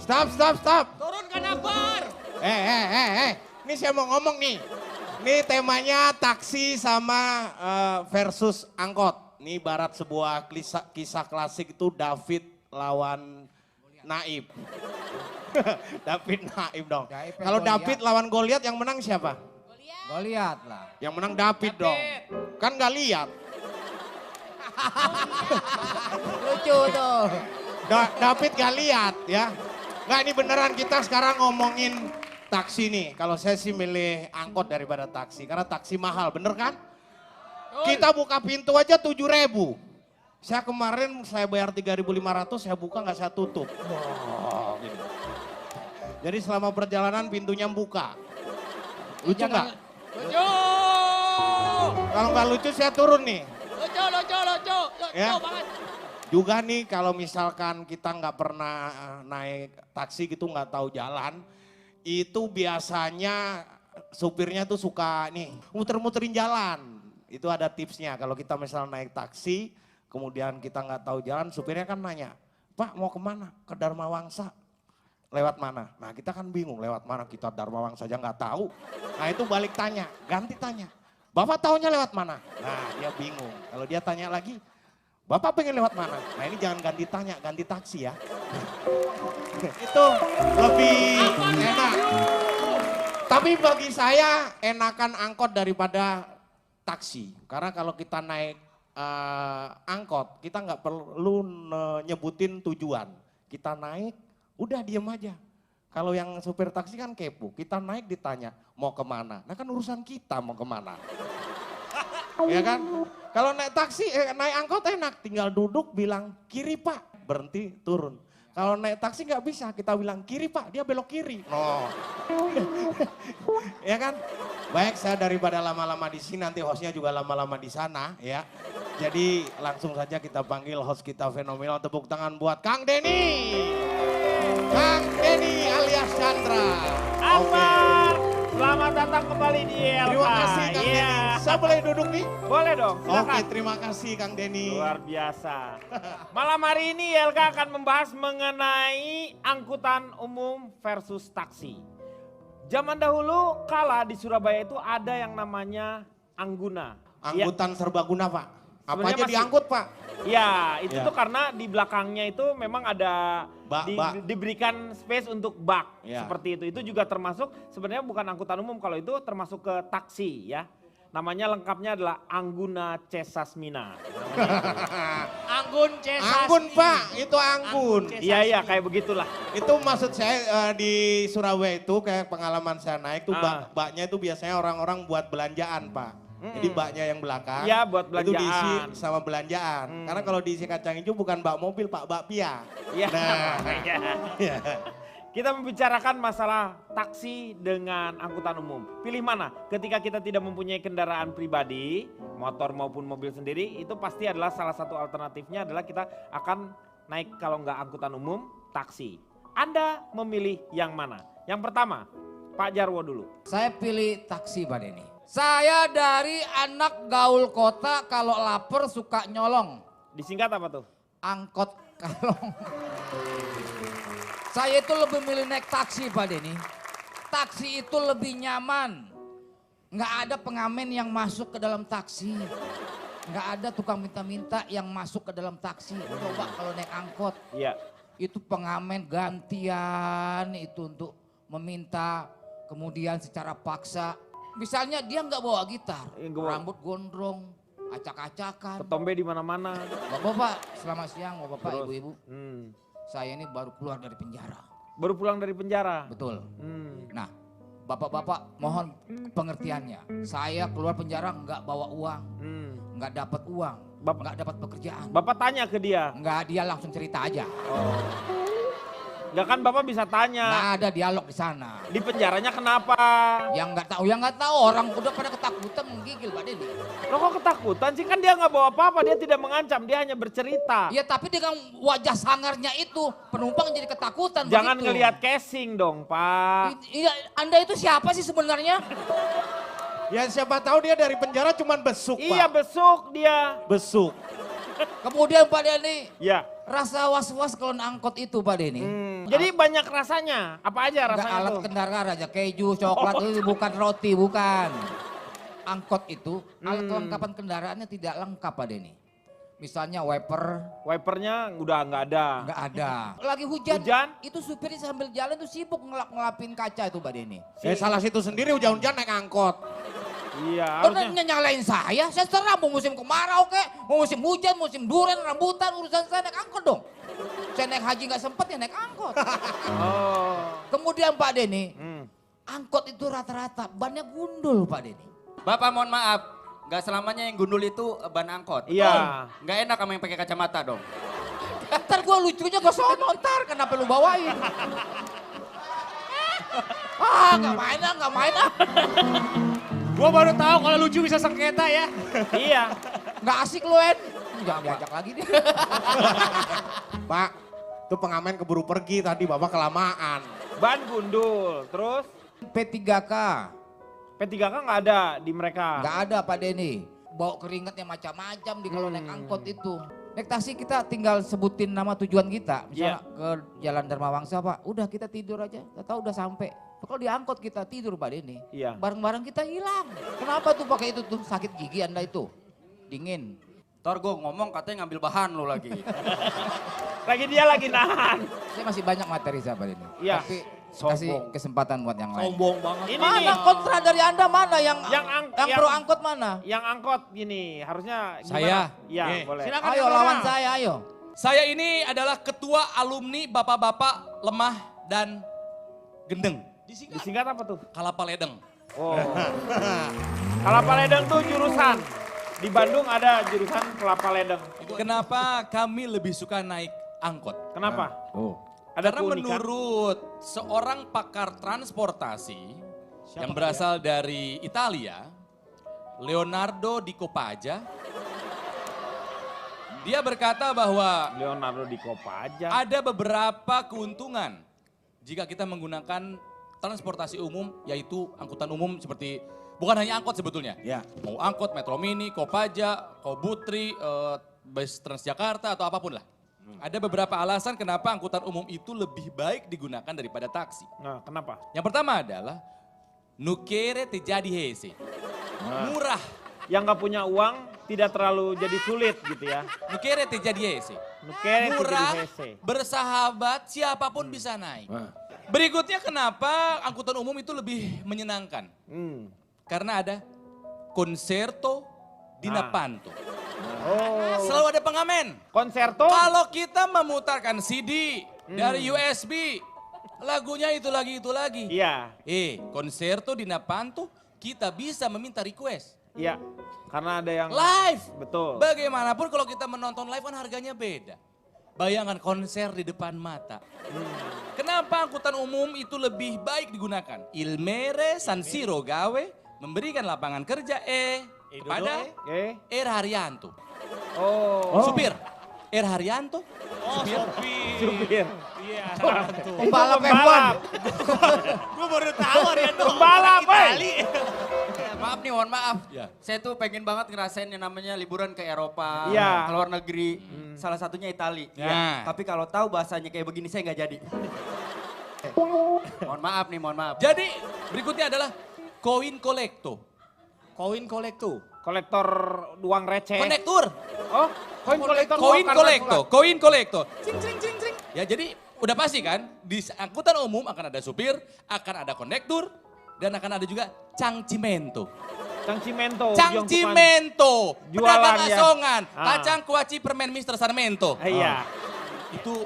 Stop. Turunkan Akbar. Ini saya mau ngomong nih. Ini temanya taksi sama versus angkot. Ini ibarat sebuah kisah klasik itu David lawan Naib. David Naib dong. Kalau David lawan Goliat yang menang siapa? Goliat lah. Yang menang David dong. Kan gak lihat. Lucu tuh. David gak lihat ya. Nggak, ini beneran kita sekarang ngomongin taksi nih. Kalau saya sih milih angkot daripada taksi. Karena taksi mahal, bener kan? Kita buka pintu aja 7.000. Saya kemarin saya bayar 3.500, saya buka nggak saya tutup. Wow, gitu. Jadi selama perjalanan pintunya buka. Lucu nggak? Lucu. Kalau nggak lucu saya turun nih. Lucu Ya. banget. Juga nih kalau misalkan kita nggak pernah naik taksi gitu nggak tahu jalan. Itu biasanya supirnya tuh suka nih muter-muterin jalan. Itu ada tipsnya kalau kita misal naik taksi. Kemudian kita nggak tahu jalan, supirnya kan nanya, Pak mau kemana? Ke Dharma Wangsa. Lewat mana? Nah kita kan bingung lewat mana, kita Dharma Wangsa aja nggak tahu. Nah itu balik tanya, ganti tanya. Bapak taunya lewat mana? Nah dia bingung. Kalau dia tanya lagi, Bapak pengen lewat mana? Nah ini jangan ganti tanya, ganti taksi ya. Itu lebih enak. Tapi bagi saya enakan angkot daripada taksi. Karena kalau kita naik angkot, kita nggak perlu nyebutin tujuan. Kita naik, udah diem aja. Kalau yang supir taksi kan kepo, kita naik ditanya mau kemana. Nah kan urusan kita mau kemana. Ya kan? Kalau naik taksi, naik angkot enak, tinggal duduk bilang kiri Pak, berhenti turun. Kalau naik taksi nggak bisa, kita bilang kiri Pak, dia belok kiri. No. Ya kan? Baik, saya daripada lama-lama di sini, nanti hostnya juga lama-lama di sana ya. Jadi langsung saja kita panggil host kita fenomenal, tepuk tangan buat Kang Denny. Kang Denny alias Chandra. Akbar, selamat datang kembali di LK. Terima kasih Kang Denny. Saya boleh duduk nih? Boleh dong, silakan. Oke, terima kasih Kang Denny. Luar biasa. Malam hari ini LK akan membahas mengenai angkutan umum versus taksi. Zaman dahulu kala di Surabaya itu ada yang namanya Angguna. Angkutan serbaguna Pak. Apa Sebenarnya aja masih- diangkut Pak? Ya, itu Ya. tuh karena di belakangnya itu memang ada Bak. diberikan space untuk bak Ya. seperti itu. Itu juga termasuk sebenarnya bukan angkutan umum, kalau itu termasuk ke taksi ya. Namanya lengkapnya adalah Angguna Cesasmina. Anggun Cesasmi. Anggun Pak, itu Anggun. Iya kayak begitulah. Itu maksud saya di Surabaya itu kayak pengalaman saya naik tuh baknya itu biasanya orang-orang buat belanjaan Pak. Jadi baknya yang belakang. Iya, buat Itu diisi belanjaan. sama belanjaan. Karena kalau diisi kacang hijau bukan bak mobil Pak, bakpia. Iya. Nah. Iya. Iya. Kita membicarakan masalah taksi dengan angkutan umum. Pilih mana? Ketika kita tidak mempunyai kendaraan pribadi, motor maupun mobil sendiri, itu pasti adalah salah satu alternatifnya adalah kita akan naik kalau nggak angkutan umum, taksi. Anda memilih yang mana? Yang pertama, Pak Jarwo dulu. Saya pilih taksi Pak Denny. Saya dari anak gaul kota, kalau lapar suka nyolong. Disingkat apa tuh? Angkot kalong. Saya itu lebih milih naik taksi Pak Denny. Taksi itu lebih nyaman. Nggak ada pengamen yang masuk ke dalam taksi. Nggak ada tukang minta-minta yang masuk ke dalam taksi. Coba kalau naik angkot. Iya. Itu pengamen gantian itu untuk meminta, kemudian secara paksa. Misalnya dia nggak bawa gitar, rambut gondrong, acak-acakan. Ketombe di mana-mana. Bapak-bapak, selamat siang bapak-bapak, Terus? ibu-ibu. Hmm. Saya ini baru keluar dari penjara. Baru pulang dari penjara. Betul. Hmm. Nah, bapak-bapak mohon pengertiannya. Saya keluar penjara nggak bawa uang, Hmm. nggak dapat uang, nggak dapat pekerjaan. Bapak tanya ke dia. Nggak, dia langsung cerita aja. Oh. Nggak kan Bapak bisa tanya. Nggak ada dialog di sana. Di penjaranya kenapa? Yang nggak tahu orang udah pada ketakutan menggigil Pak Denny. Lo kok ketakutan sih? Kan dia nggak bawa apa-apa, dia tidak mengancam, dia hanya bercerita. Ya tapi dengan wajah sangarnya itu penumpang jadi ketakutan. Jangan begitu. ngelihat casing dong Pak. Iya, Anda itu siapa sih sebenarnya? Ya siapa tahu dia dari penjara cuman besuk Iya Pak. besuk dia. Besuk. Kemudian Pak Denny, Ya, Rasa was-was kalau angkot itu Pak Denny. Jadi banyak rasanya. Apa aja Enggak rasanya alat tuh? kendaraan aja, keju, coklat itu bukan roti, bukan. Angkot itu alat kelengkapan kendaraannya tidak lengkap Pak Denny. Misalnya wiper, Wipernya udah nggak ada. nggak ada. Lagi hujan, Hujan? itu supirnya sambil jalan tuh sibuk ngelapin kaca itu Pak Denny. Salah situ sendiri hujan-hujan naik angkot. Iya, Karena harusnya. nyalain saya serah mau musim kemarau kek, mau musim hujan, musim durian, rambutan, urusan saya naik angkot dong. Saya naik haji nggak sempet ya naik angkot. Oh. Kemudian Pak Denny, Hmm. angkot itu rata-rata bannya gundul Pak Denny. Bapak mohon maaf, nggak selamanya yang gundul itu ban angkot. Iya. Nggak enak sama yang pakai kacamata dong. Ntar gue lucunya ke sono ntar, kenapa lu bawain? Nggak main ah, nggak main ah. Gua baru tahu kalau lucu bisa sengketa ya. Iya. Nggak asik lu En. Jangan diajak lagi deh. Pak, itu pengamen keburu pergi tadi, Bapak kelamaan. Ban gundul. Terus P3K, P3K nggak ada di mereka. nggak ada Pak Denny. Bawa keringatnya macam-macam di kalau naik angkot itu. Naik taksi kita tinggal sebutin nama tujuan kita. Misalnya ke Jalan Dharma Wangsa Pak, udah kita tidur aja. Kita tahu udah sampai. Kalau di angkot kita tidur Pak Denny. Iya. Barang-barang kita hilang. Kenapa tuh pakai itu tuh sakit gigi Anda itu? Dingin. Ntar gue ngomong katanya ngambil bahan lo lagi. Lagi dia lagi nahan. Saya masih banyak materi saya Pak Denny. Iya. Tapi kasih kesempatan buat yang lain. Sombong banget. Ini Mana nih. kontra dari Anda mana yang pro yang- angkot mana? Yang angkot gini, harusnya gimana? Saya? Iya, Oke. boleh. Silakan. Ayo yang lawan mana? saya, ayo. Saya ini adalah ketua alumni bapak-bapak lemah dan gendeng. Disingkat apa tuh? Kalapa ledeng. Oh. Kelapa Ledeng tuh jurusan. Di Bandung ada jurusan Kelapa Ledeng. Kenapa kami lebih suka naik angkot? Kenapa? Oh. Ada Karena keunikan? menurut seorang pakar transportasi yang berasal dari Italia, Leonardo Di Copaja, dia berkata bahwa Leonardo di Kopaja. ada beberapa keuntungan jika kita menggunakan transportasi umum, yaitu angkutan umum seperti, bukan hanya angkot sebetulnya. Ya. Mau angkot, Metro Mini, Kopaja, Kobutri, bus Transjakarta atau apapun lah. Ada beberapa alasan kenapa angkutan umum itu lebih baik digunakan daripada taksi. Nah, kenapa? Yang pertama adalah nukere terjadi hese. Murah. Yang nggak punya uang tidak terlalu jadi sulit gitu ya. Nukere terjadi hese. Nukere itu jadi Murah, hese. bersahabat, siapapun bisa naik. Berikutnya kenapa angkutan umum itu lebih menyenangkan? Karena ada konserto di Nah. Napanto. Oh. Selalu ada pengamen. Konserto? Kalau kita memutarkan CD dari USB, lagunya itu lagi. Iya, Konserto di Napanto, kita bisa meminta request. iya. Karena ada yang Live. betul. Bagaimanapun kalau kita menonton live kan harganya beda. Bayangkan konser di depan mata. Kenapa angkutan umum itu lebih baik digunakan? Il Mere San Siro Gawe memberikan lapangan kerja kepada Er Haryanto. Oh. Supir, Er Haryanto. Supir. Supir. Iya. Pembalap F1. Pembalap. Gue baru tahu Arianto. Pembalap, Itali. Maaf nih, mohon maaf. Ya. Saya tuh pengen banget ngerasain yang namanya liburan ke Eropa, Iya. ke luar negeri. Salah satunya Itali. Ya. Tapi kalau tahu bahasanya kayak begini saya nggak jadi. Mohon maaf nih, mohon maaf. Jadi berikutnya adalah koin kolekto. Koin kolektu. Kolektor uang receh. Konektur. Oh, koin kolektor. Koin uang kolekto, karena koin kolekto. Cing, cing, cing, cing. Ya jadi udah pasti kan di angkutan umum akan ada supir, akan ada konektur, dan akan ada juga cangcimento. Cangcimento. Cangcimento, Jualan pedagang ya. asongan, Ah. kacang kuaci permen Mr. Sarmento. Iya. Itu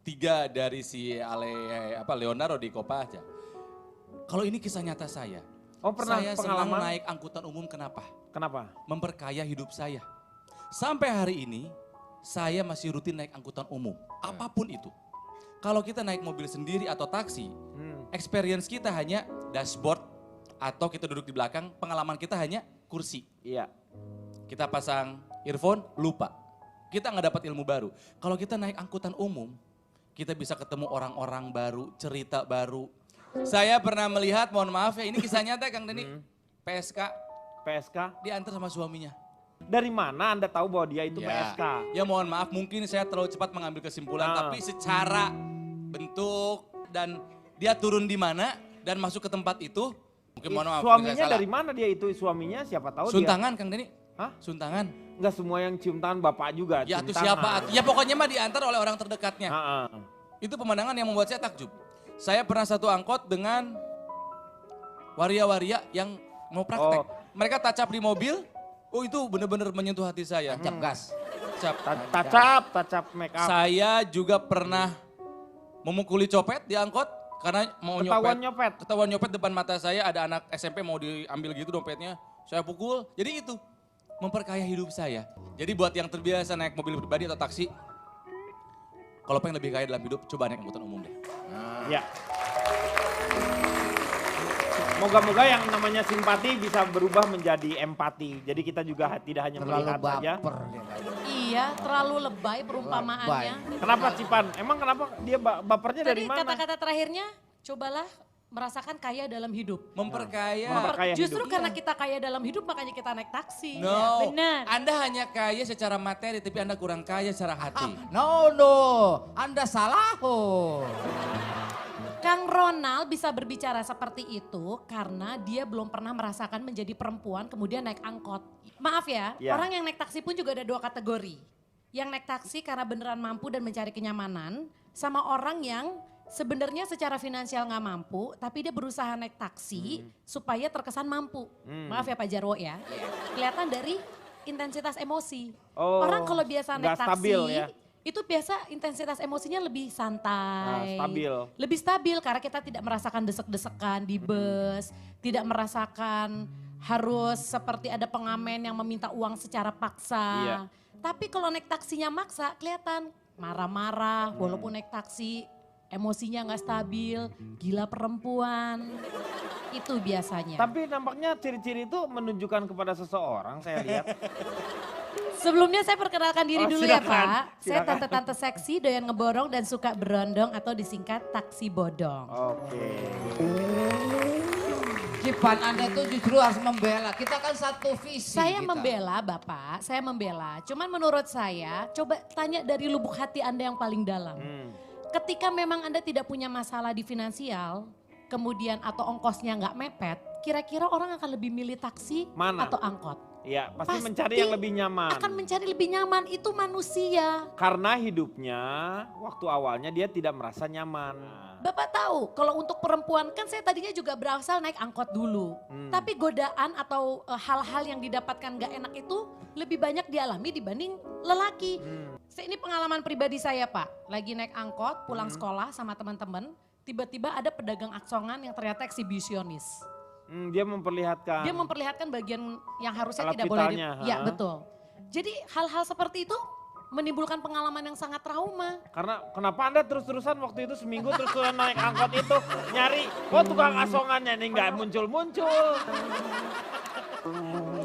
tiga dari si Leonardo di Copaja. Kalau ini kisah nyata saya. Oh, pernah Saya senang pengalaman? naik angkutan umum kenapa? Kenapa? Memperkaya hidup saya. Sampai hari ini saya masih rutin naik angkutan umum, apapun itu. Kalau kita naik mobil sendiri atau taksi, experience kita hanya dashboard atau kita duduk di belakang, pengalaman kita hanya kursi. Iya. Kita pasang earphone, lupa. Kita nggak dapat ilmu baru. Kalau kita naik angkutan umum, kita bisa ketemu orang-orang baru, cerita baru. Saya pernah melihat, mohon maaf ya, ini kisah nyata Kang Denny, PSK PSK. diantar sama suaminya. Dari mana Anda tahu bahwa dia itu PSK? Ya mohon maaf mungkin saya terlalu cepat mengambil kesimpulan. Tapi secara bentuk dan dia turun di mana dan masuk ke tempat itu. Mungkin mohon maaf. Suaminya dari mana dia itu? Suaminya siapa tahu Suntangan Kang Denny. Hah? Suntangan. Enggak semua yang cium tangan bapak juga. Ya cium itu tangan. siapa? Ya pokoknya mah diantar oleh orang terdekatnya. Ha-ha. Itu pemandangan yang membuat saya takjub. Saya pernah satu angkot dengan waria-waria yang mau praktek. Oh. Mereka tacap di mobil. Oh itu benar-benar menyentuh hati saya. Tancap gas. Tacap make up. Saya juga pernah memukuli copet di angkot karena mau Ketahuan nyopet. nyopet. Ketahuan nyopet depan mata saya, ada anak SMP mau diambil gitu dompetnya. Saya pukul. Jadi itu memperkaya hidup saya. Jadi buat yang terbiasa naik mobil pribadi atau taksi, kalau pengen lebih kaya dalam hidup, coba naik angkutan umum deh. Ya. Moga-moga yang namanya simpati bisa berubah menjadi empati. Jadi kita juga tidak hanya Terlalu melihat saja. baper dia kayaknya. Iya, terlalu lebay perumpamaannya. Kenapa Cipan? Emang kenapa dia bapernya dari Tadi mana? kata-kata terakhirnya, cobalah merasakan kaya dalam hidup. Memperkaya. Memperkaya Justru hidup. karena kita kaya dalam hidup, makanya kita naik taksi. No, Benar. Anda hanya kaya secara materi, tapi Anda kurang kaya secara hati. No, Anda salah. Oh. Kang Ronald bisa berbicara seperti itu karena dia belum pernah merasakan menjadi perempuan kemudian naik angkot. Maaf ya, Ya. orang yang naik taksi pun juga ada dua kategori. Yang naik taksi karena beneran mampu dan mencari kenyamanan, sama orang yang sebenarnya secara finansial nggak mampu, tapi dia berusaha naik taksi supaya terkesan mampu. Maaf ya Pak Jarwo ya. Kelihatan dari intensitas emosi. Oh, Orang kalau biasa naik nggak taksi, stabil ya? itu biasa intensitas emosinya lebih santai. Stabil. Lebih stabil karena kita tidak merasakan desek-desekan di bus, tidak merasakan harus seperti ada pengamen yang meminta uang secara paksa. Iya. Tapi kalau naik taksinya maksa kelihatan marah-marah walaupun naik taksi emosinya nggak stabil, gila perempuan. Itu biasanya. Tapi nampaknya ciri-ciri itu menunjukkan kepada seseorang, saya lihat. Sebelumnya saya perkenalkan diri Oh, dulu ya silakan, Pak. Saya silakan. tante-tante seksi, doyan ngeborong dan suka berondong atau disingkat taksi bodong. Oke. Cipan Anda itu justru harus membela. Kita kan satu visi. Saya kita. membela Bapak, saya membela. Cuman menurut saya, coba tanya dari lubuk hati Anda yang paling dalam. Ketika memang Anda tidak punya masalah di finansial, kemudian atau ongkosnya nggak mepet, kira-kira orang akan lebih milih taksi Mana? atau angkot? Ya, pasti Pasti mencari yang lebih nyaman. Akan mencari lebih nyaman, itu manusia. Karena hidupnya waktu awalnya dia tidak merasa nyaman. Bapak tahu kalau untuk perempuan kan saya tadinya juga berasal naik angkot dulu. Tapi godaan atau hal-hal yang didapatkan gak enak itu lebih banyak dialami dibanding lelaki. Ini pengalaman pribadi saya Pak. Lagi naik angkot pulang sekolah sama teman-teman. Tiba-tiba ada pedagang aksongan yang ternyata eksibisionis. Dia memperlihatkan. Dia memperlihatkan bagian yang harusnya Alat tidak boleh. vitalnya, Ya ha? betul. Jadi hal-hal seperti itu menimbulkan pengalaman yang sangat trauma. Karena kenapa Anda terus-terusan waktu itu seminggu terus-terusan naik angkot itu nyari, oh tukang asongannya nih nggak muncul-muncul.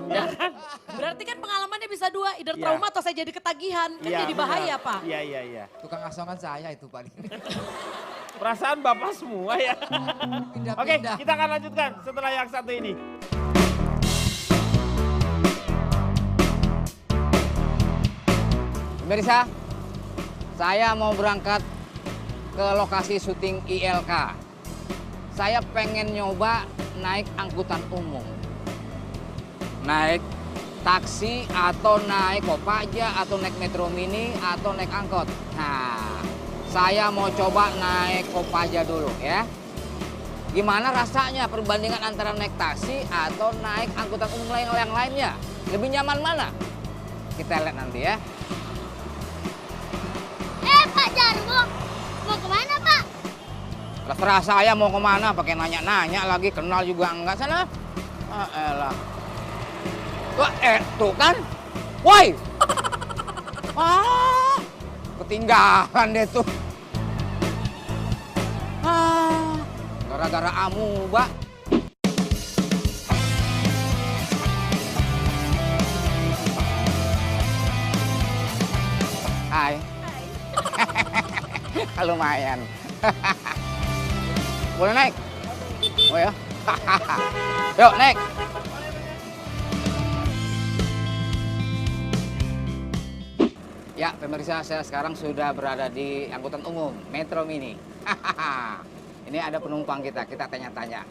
Ya kan? Berarti kan pengalamannya bisa dua, either Iya. trauma atau saya jadi ketagihan. Kan Iya, jadi bahaya benar. Pak. Iya. Tukang asongan saya itu Pak. Perasaan Bapak semua ya. Pindah-pindah. Oke, kita akan lanjutkan setelah yang satu ini. Pemirsa, saya mau berangkat ke lokasi syuting ILK. Saya pengen nyoba naik angkutan umum. Naik taksi atau naik Kopaja atau naik Metro Mini atau naik angkot. Nah, saya mau coba naik Kopaja dulu ya. Gimana rasanya perbandingan antara naik taksi atau naik angkutan umum yang lainnya? Lebih nyaman mana? Kita lihat nanti ya. Pak Jarwo, mau kemana Pak? Terserah saya mau kemana, pakai nanya-nanya lagi, kenal juga enggak sana. Ah, elah. Wah, tuh kan. Woi. Ah, ketinggalan deh tuh. Ah, gara-gara amuba. Hai. Lumayan. Boleh naik? Oh ya? Yuk naik. Ya, pemirsa, saya sekarang sudah berada di angkutan umum Metro Mini. Ini ada penumpang kita tanya-tanya.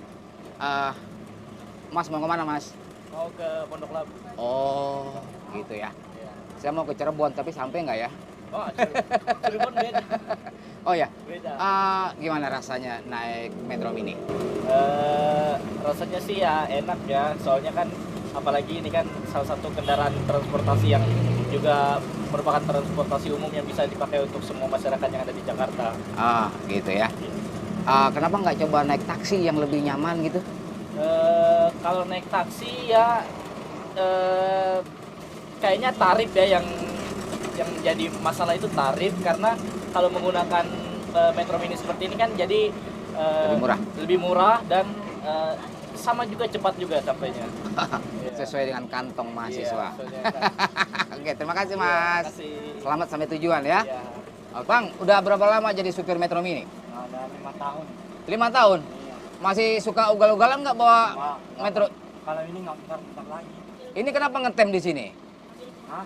Mas mau kemana, Mas? Mau ke Pondok Labu. Oh, gitu ya. Saya mau ke Cirebon, tapi sampai nggak ya? Oh, Cirebon beda. Oh ya. Beda. Gimana rasanya naik Metro Mini? Rasanya sih ya enak ya, soalnya kan apalagi ini kan salah satu kendaraan transportasi yang juga merupakan transportasi umum yang bisa dipakai untuk semua masyarakat yang ada di Jakarta. Gitu ya. Kenapa nggak coba naik taksi yang lebih nyaman gitu? Kalau naik taksi ya kayaknya tarif ya yang jadi masalah itu tarif, karena kalau menggunakan Metro Mini seperti ini kan jadi lebih murah dan sama juga cepat juga sampainya. Sesuai dengan kantong mahasiswa. Iya, Oke, terima kasih Mas. Terima kasih. Selamat sampai tujuan ya. Iya. Bang, udah berapa lama jadi supir Metro Mini? Ada 5 tahun. 5 tahun? Masih suka ugal-ugalan nggak bawa Metro? Kalau ini nggak bentar lagi. Ini kenapa ngetem di sini? Hah?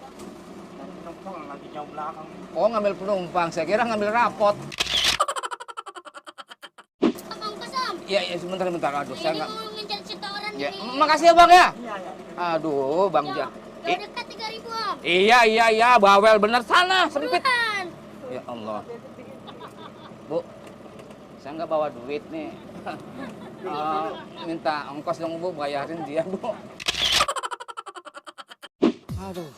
Penumpang lagi jauh belakang. Oh, ngambil penumpang. Saya kira ngambil rapot. Om Kosong. Iya, sebentar. Aduh, saya Ini nggak... mau ngejar setoran Ya, nih. makasih ya Bang ya. Iya. Aduh, Bang Jauh, Ja. jauh dekat 3.000 Om. Iya, bawel bener sana, sempit. Buruan. Ya Allah. Bu, saya nggak bawa duit nih. Minta ongkos dong Bu, bayarin dia Bu. Aduh,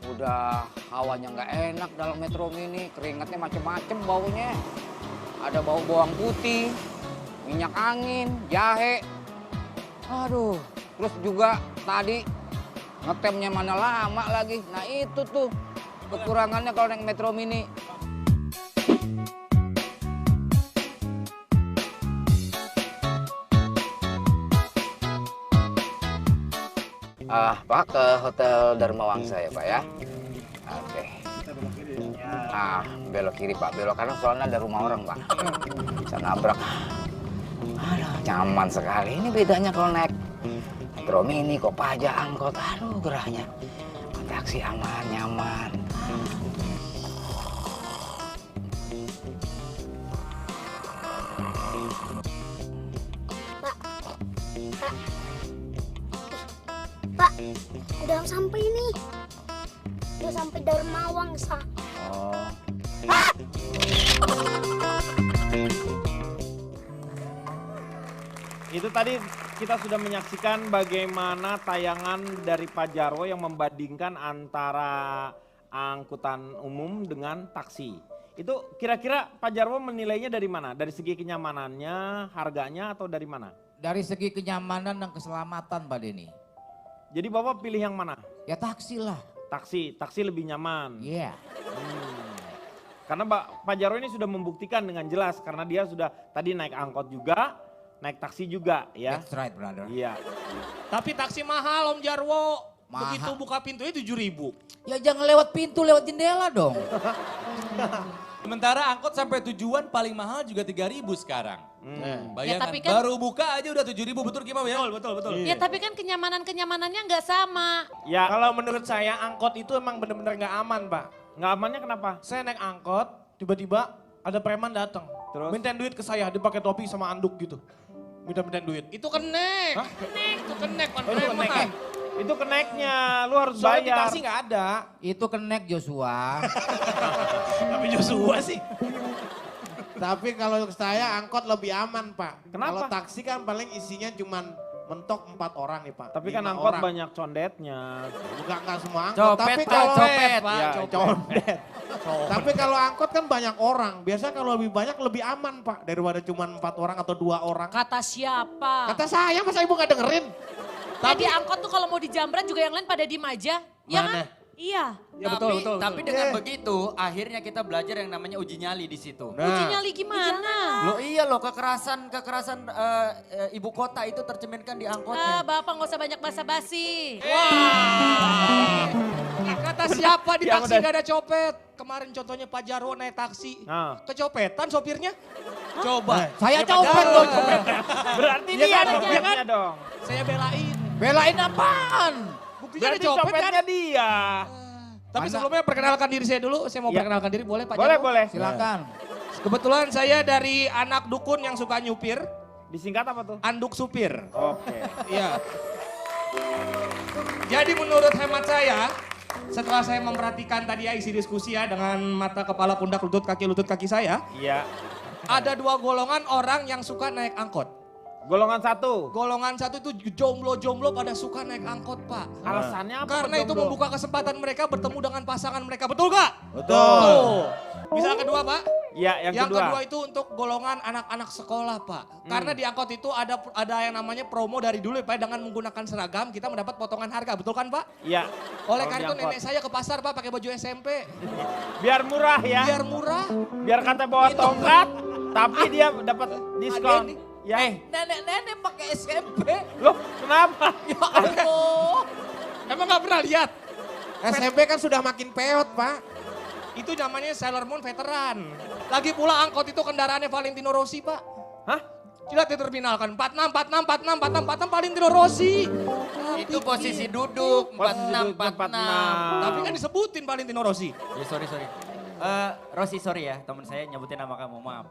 udah hawanya nggak enak dalam Metro Mini, keringatnya macem-macem baunya. Ada bau bawang putih, minyak angin, jahe. Aduh, terus juga tadi ngetemnya mana lama lagi. Nah itu tuh kekurangannya kalau naik Metro Mini. Pak, ke Hotel Dharma Wangsa ya Pak ya? Oke. Belok kiri Pak, belok kanan soalnya ada rumah orang Pak. Bisa nabrak. Aduh, nyaman sekali. Ini bedanya kalau naik Metro Mini, Kopaja, angkot. Aduh, gerahnya. Taksi aman, nyaman. Pak, udah sampai nih. Udah sampai Dharma Wangsa. Oh. Itu tadi kita sudah menyaksikan bagaimana tayangan dari Pak Jarwo yang membandingkan antara angkutan umum dengan taksi. Itu kira-kira Pak Jarwo menilainya dari mana? Dari segi kenyamanannya, harganya, atau dari mana? Dari segi kenyamanan dan keselamatan Pak Denny. Jadi Bapak pilih yang mana? Ya taksi lah. Taksi lebih nyaman. Iya. Karena Pak Jarwo ini sudah membuktikan dengan jelas karena dia sudah tadi naik angkot juga, naik taksi juga ya. That's right brother. Iya. Tapi taksi mahal Om Jarwo. Mahal. Begitu buka pintunya 7.000. Ya jangan lewat pintu, lewat jendela dong. Sementara angkot sampai tujuan paling mahal juga 3.000 sekarang. Bayangkan, Ya, tapi kan- baru buka aja udah 7.000, betul gimana ya? Betul. Ya tapi kan kenyamanan-kenyamanannya nggak sama. Ya, Kalau menurut saya angkot itu emang bener-bener nggak aman Pak. nggak amannya kenapa? Saya naik angkot, tiba-tiba ada preman datang. Terus? Mintain duit ke saya, dia pakai topi sama anduk gitu. Mintain duit. Itu kenek. Hah? Itu kenek, Oh, itu preman. kenek. Itu keneknya, lu harus Soalnya di bayar. taksi nggak ada. Itu kenek Joshua. Tapi Joshua sih. Tapi kalau saya angkot lebih aman Pak. Kenapa? Kalau taksi kan paling isinya cuman mentok 4 orang nih Pak. Tapi kan 5 angkot orang. banyak condetnya. Enggak semua angkot. Copet, Tapi Pak, kalau copet. Pak, Ya, condet. Tapi kalau angkot kan banyak orang. Biasa kalau lebih banyak lebih aman Pak. Daripada cuma 4 orang atau 2 orang. Kata siapa? Kata saya masa ibu gak dengerin? Tapi angkot tuh kalau mau dijambret juga yang lain pada diem aja. Ya Mana? kan? Iya. Ya betul. Tapi dengan begitu akhirnya kita belajar yang namanya uji nyali di situ. Uji nyali gimana? Lo iya loh kekerasan ibu kota itu tercerminkan di angkotnya. Bapak nggak usah banyak basa-basi. Kata siapa di Yang taksi udah- gak ada copet? Kemarin contohnya Pak Jarwo naik taksi. Nah. Kecopetan sopirnya. Coba. Saya copet dong. Berarti Iya dia kan? dong, Iya kan? dia dong. Saya belain. Belain apaan? Buktinya ada Berarti copet kan? copetnya dia. Tapi sebelumnya perkenalkan diri saya dulu. Saya mau Ya. perkenalkan diri, boleh Pak Boleh, Jarwo? boleh. Silakan. Kebetulan saya dari anak dukun yang suka nyupir, Disingkat apa tuh? anduk supir. Oke. Iya. Jadi menurut hemat saya, setelah saya memperhatikan tadi ya isi diskusi ya dengan mata, kepala, pundak, lutut kaki saya, Iya. ada 2 golongan orang yang suka naik angkot. Golongan 1. Golongan 1 itu jomblo-jomblo pada suka naik angkot, Pak. Alasannya apa? Karena itu jomblo? membuka kesempatan mereka bertemu dengan pasangan mereka, betul gak? Betul. Misal kedua, Pak. Iya, yang kedua. itu untuk golongan anak-anak sekolah, Pak. Karena di angkot itu ada yang namanya promo dari dulu, Pak. Dengan menggunakan seragam kita mendapat potongan harga, betul kan, Pak? Iya. Oleh Kalau karena itu diangkot. nenek saya ke pasar, Pak, pakai baju SMP. Biar murah ya. Biar murah. Biar kata bawa tongkat, tapi dia dapat diskon. ini. Ya. Nenek-nenek pakai SMP. Loh, kenapa? Ya Allah. Emang gak pernah lihat? SMP kan sudah makin peot, Pak. Itu namanya Sailor Moon veteran. Lagi pula angkot itu kendaraannya Valentino Rossi, Pak. Hah? Lihat di terminal kan, 46 Valentino Rossi. Itu posisi duduk, Posisi 46, duduk, 46. Tapi kan disebutin Valentino Rossi. Ya sorry. Rossi sorry ya, teman saya nyebutin nama kamu, maaf.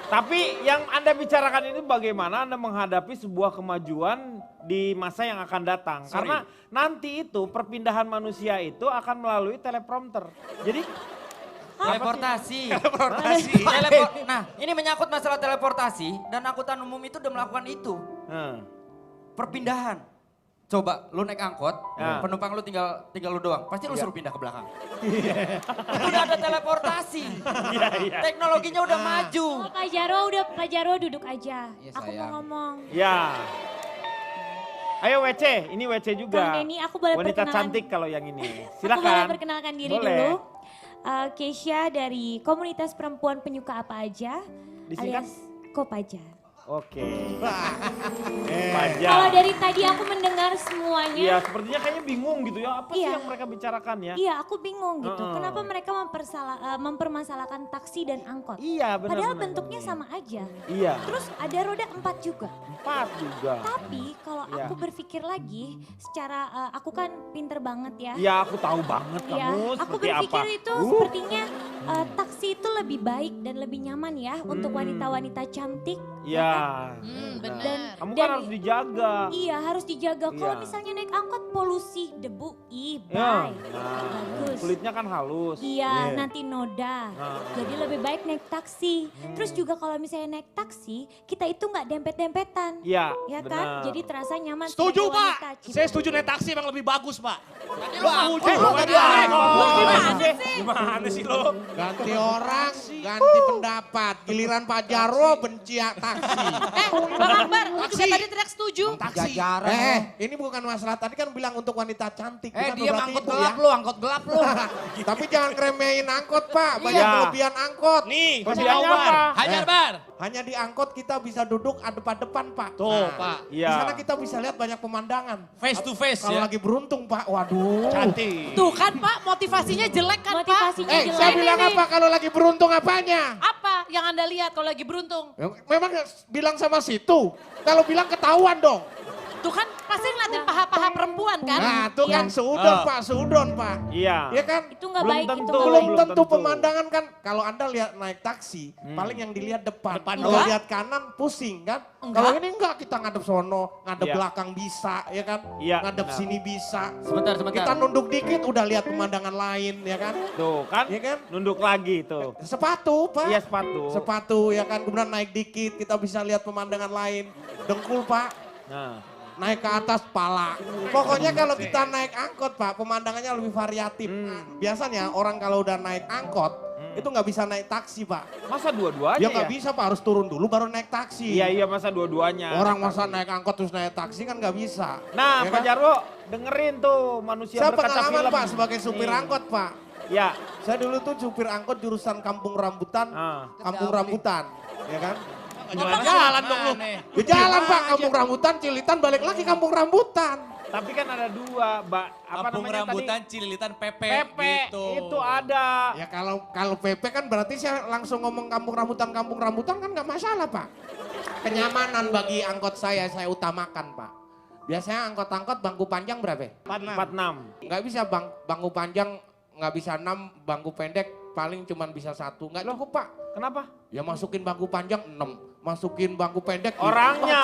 Tapi yang Anda bicarakan ini bagaimana Anda menghadapi sebuah kemajuan di masa yang akan datang. Karena nanti itu perpindahan manusia itu akan melalui teleprompter. Jadi Teleportasi. Nah, ini menyangkut masalah teleportasi dan angkutan umum itu udah melakukan itu. Perpindahan. Coba lu naik angkot, Ya. penumpang lu tinggal lu doang. Pasti lu suruh pindah ke belakang. Udah ada teleportasi. Teknologinya udah maju. Oh, Pak Jarwo duduk aja. Iya, Aku sayang. mau ngomong. ya. Ayo WC, ini WC juga. Kang Denny, aku boleh Wanita perkenalan? cantik kalau yang ini. Aku boleh Silakan. perkenalkan diri Boleh. dulu. Keisha dari komunitas perempuan penyuka apa aja, Disingkat? alias Kopaja. Oke. Eh, Kalau Paja. dari tadi aku mendengar Iya, semuanya, sepertinya kayaknya bingung gitu ya. Apa sih Iya. yang mereka bicarakan ya? iya aku bingung gitu. Heeh. Kenapa mereka mempermasalahkan taksi dan angkot? Iya, benar. Padahal benar. bentuknya sama aja. Iya. Terus ada roda 4 juga. 4 juga. Tapi kalau Iya. aku berpikir lagi, secara aku kan pinter banget ya. Iya, aku tahu banget Iya, kamu aku seperti berpikir apa. itu sepertinya taksi itu lebih baik dan lebih nyaman ya untuk wanita-wanita cantik. Iya. Dan, Kamu dan kan harus dijaga. iya harus dijaga. Kalau Iya. misalnya naik angkot polusi, debu, Ya. bye. Bagus. Kulitnya kan halus. Iya, nanti noda. Nah. Jadi lebih baik naik taksi. Terus juga kalau misalnya naik taksi, kita itu nggak dempet-dempetan. Iya, Ya benar. kan? Jadi terasa nyaman. Setuju, sebagai Pak. wanita. Cip. Saya setuju naik taksi emang lebih bagus, Pak. Gimana sih lo? ganti orang, ganti pendapat. Giliran Pak Jarwo benci taksi. Bang Akbar, lu juga tadi tidak setuju. Jajaran. Ini bukan masalah, tadi kan bilang untuk wanita cantik. bukan Dia berarti angkot itu gelap ya. lu, angkot gelap lu. Tapi jangan ngeremehin angkot, Pak. Banyak Iya. kelebihan angkot. Nih, Kelebihannya apa? Hajar Bar. Hanya di angkot kita bisa duduk depan-depan, Pak. Tuh, Pak. Iya. Di sana kita bisa lihat banyak pemandangan. Face to face Kalau ya. lagi beruntung, Pak. Waduh. Cantik. Tuh kan Pak, motivasinya jelek kan Pak? Motivasinya jelek. Saya bilang apa kalau lagi beruntung apanya? Apa yang Anda lihat kalau lagi beruntung? Memang bilang sama situ. Kalau bilang ketahuan dong. Tuh kan pasti ngeliatin paha-paha perempuan kan? Nah, itu kan seudon, Pak. Seudon, Pak. Iya. Iya kan? Itu nggak Belum baik, itu tentu. nggak Belum baik. tentu pemandangan kan. Kalau Anda lihat naik taksi, paling yang dilihat depan. Kalau Enggak. lihat kanan pusing kan. Enggak. Kalau ini enggak, kita ngadep sono, ngadep Iya. belakang bisa, ya kan? Iya, Ngadep benar. sini bisa. Sebentar. Kita nunduk dikit udah lihat pemandangan lain, ya kan? Tuh kan, Iya kan? nunduk lagi tuh. Sepatu, Pak. Iya, sepatu. Sepatu, ya kan? Kemudian naik dikit, kita bisa lihat pemandangan lain. Dengkul, Pak. Nah, Naik ke atas pala. Pokoknya kalau kita naik angkot, Pak, pemandangannya lebih variatif. Biasanya orang kalau udah naik angkot, itu nggak bisa naik taksi, Pak. masa dua-duanya Ya ya? nggak bisa, Pak, harus turun dulu baru naik taksi. Iya, masa dua-duanya. Orang masa naik angkot terus naik taksi kan nggak bisa. Nah, Ya Pak kan? Jarwo, dengerin tuh manusia Saya berkaca pengalaman, film. Pak, sebagai supir Nih. angkot, Pak. Ya, Saya dulu tuh supir angkot jurusan Kampung Rambutan, Kampung Rambutan, ya kan? Jalan dong lu. Di jalan, Pak, Kampung Rambutan, Cilitan, balik lagi Kampung Rambutan. tapi kan ada dua, apa Kampung namanya rambutan, tadi? Cililitan, Pepe, Pepe, gitu. itu ada. Ya kalau PP kan berarti saya langsung ngomong Kampung Rambutan kan nggak masalah, Pak. Kenyamanan bagi angkot saya utamakan, Pak. Biasanya angkot-angkot bangku panjang berapa? 46. Nggak bisa bangku panjang, nggak bisa 6, bangku pendek paling cuman bisa 1. Nggak cukup Pak. Kenapa? Ya masukin bangku panjang 6, masukin bangku pendek. Orangnya.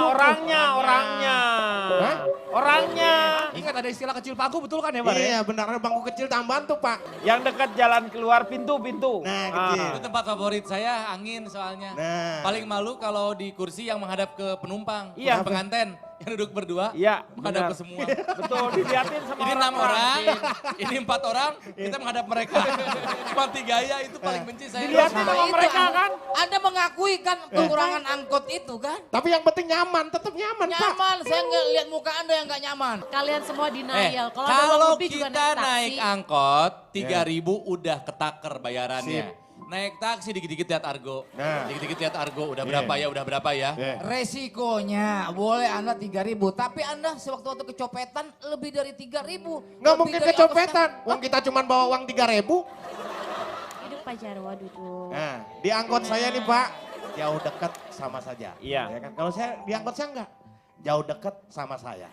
Hah? Orangnya. Ingat ada istilah kecil paku betul kan ya Pak? Iya benar, ada bangku kecil tambahan tuh Pak. Yang dekat jalan keluar pintu. Nah kecil. Itu tempat favorit saya, angin soalnya. Nah. Paling malu kalau di kursi yang menghadap ke penumpang, Iya. kursi penganten yang duduk berdua, Iya, menghadap benar. ke semua. Betul, diliatin sama Ini 6 orang, orang. ini 4 orang, kita menghadap mereka. Cuma 3 gaya itu paling benci saya. Diliatin sama mereka kan. Anda mengakui kan kekurangan angkot itu kan? Tapi yang penting nyaman, tetap nyaman Pak. Nyaman, saya nggak lihat muka Anda yang nggak nyaman. Kalian semua denial. Kalau ada uang Kalau lebih juga kita naik naik taksi. angkot, 3.000 udah ketaker bayarannya. Naik taksi dikit-dikit lihat argo. Nah. Dikit-dikit lihat argo, udah berapa ya, udah berapa ya. Resikonya boleh Anda 3.000, tapi Anda sewaktu-waktu kecopetan lebih dari 3.000. Nggak mungkin kecopetan, uang kita cuma bawa uang 3.000. Hidup Pak Jarwo duduk. Nah, di angkot saya nih Pak, jauh dekat sama saja. Iya. Ya kan? Kalau saya di angkot saya enggak, jauh dekat sama saya.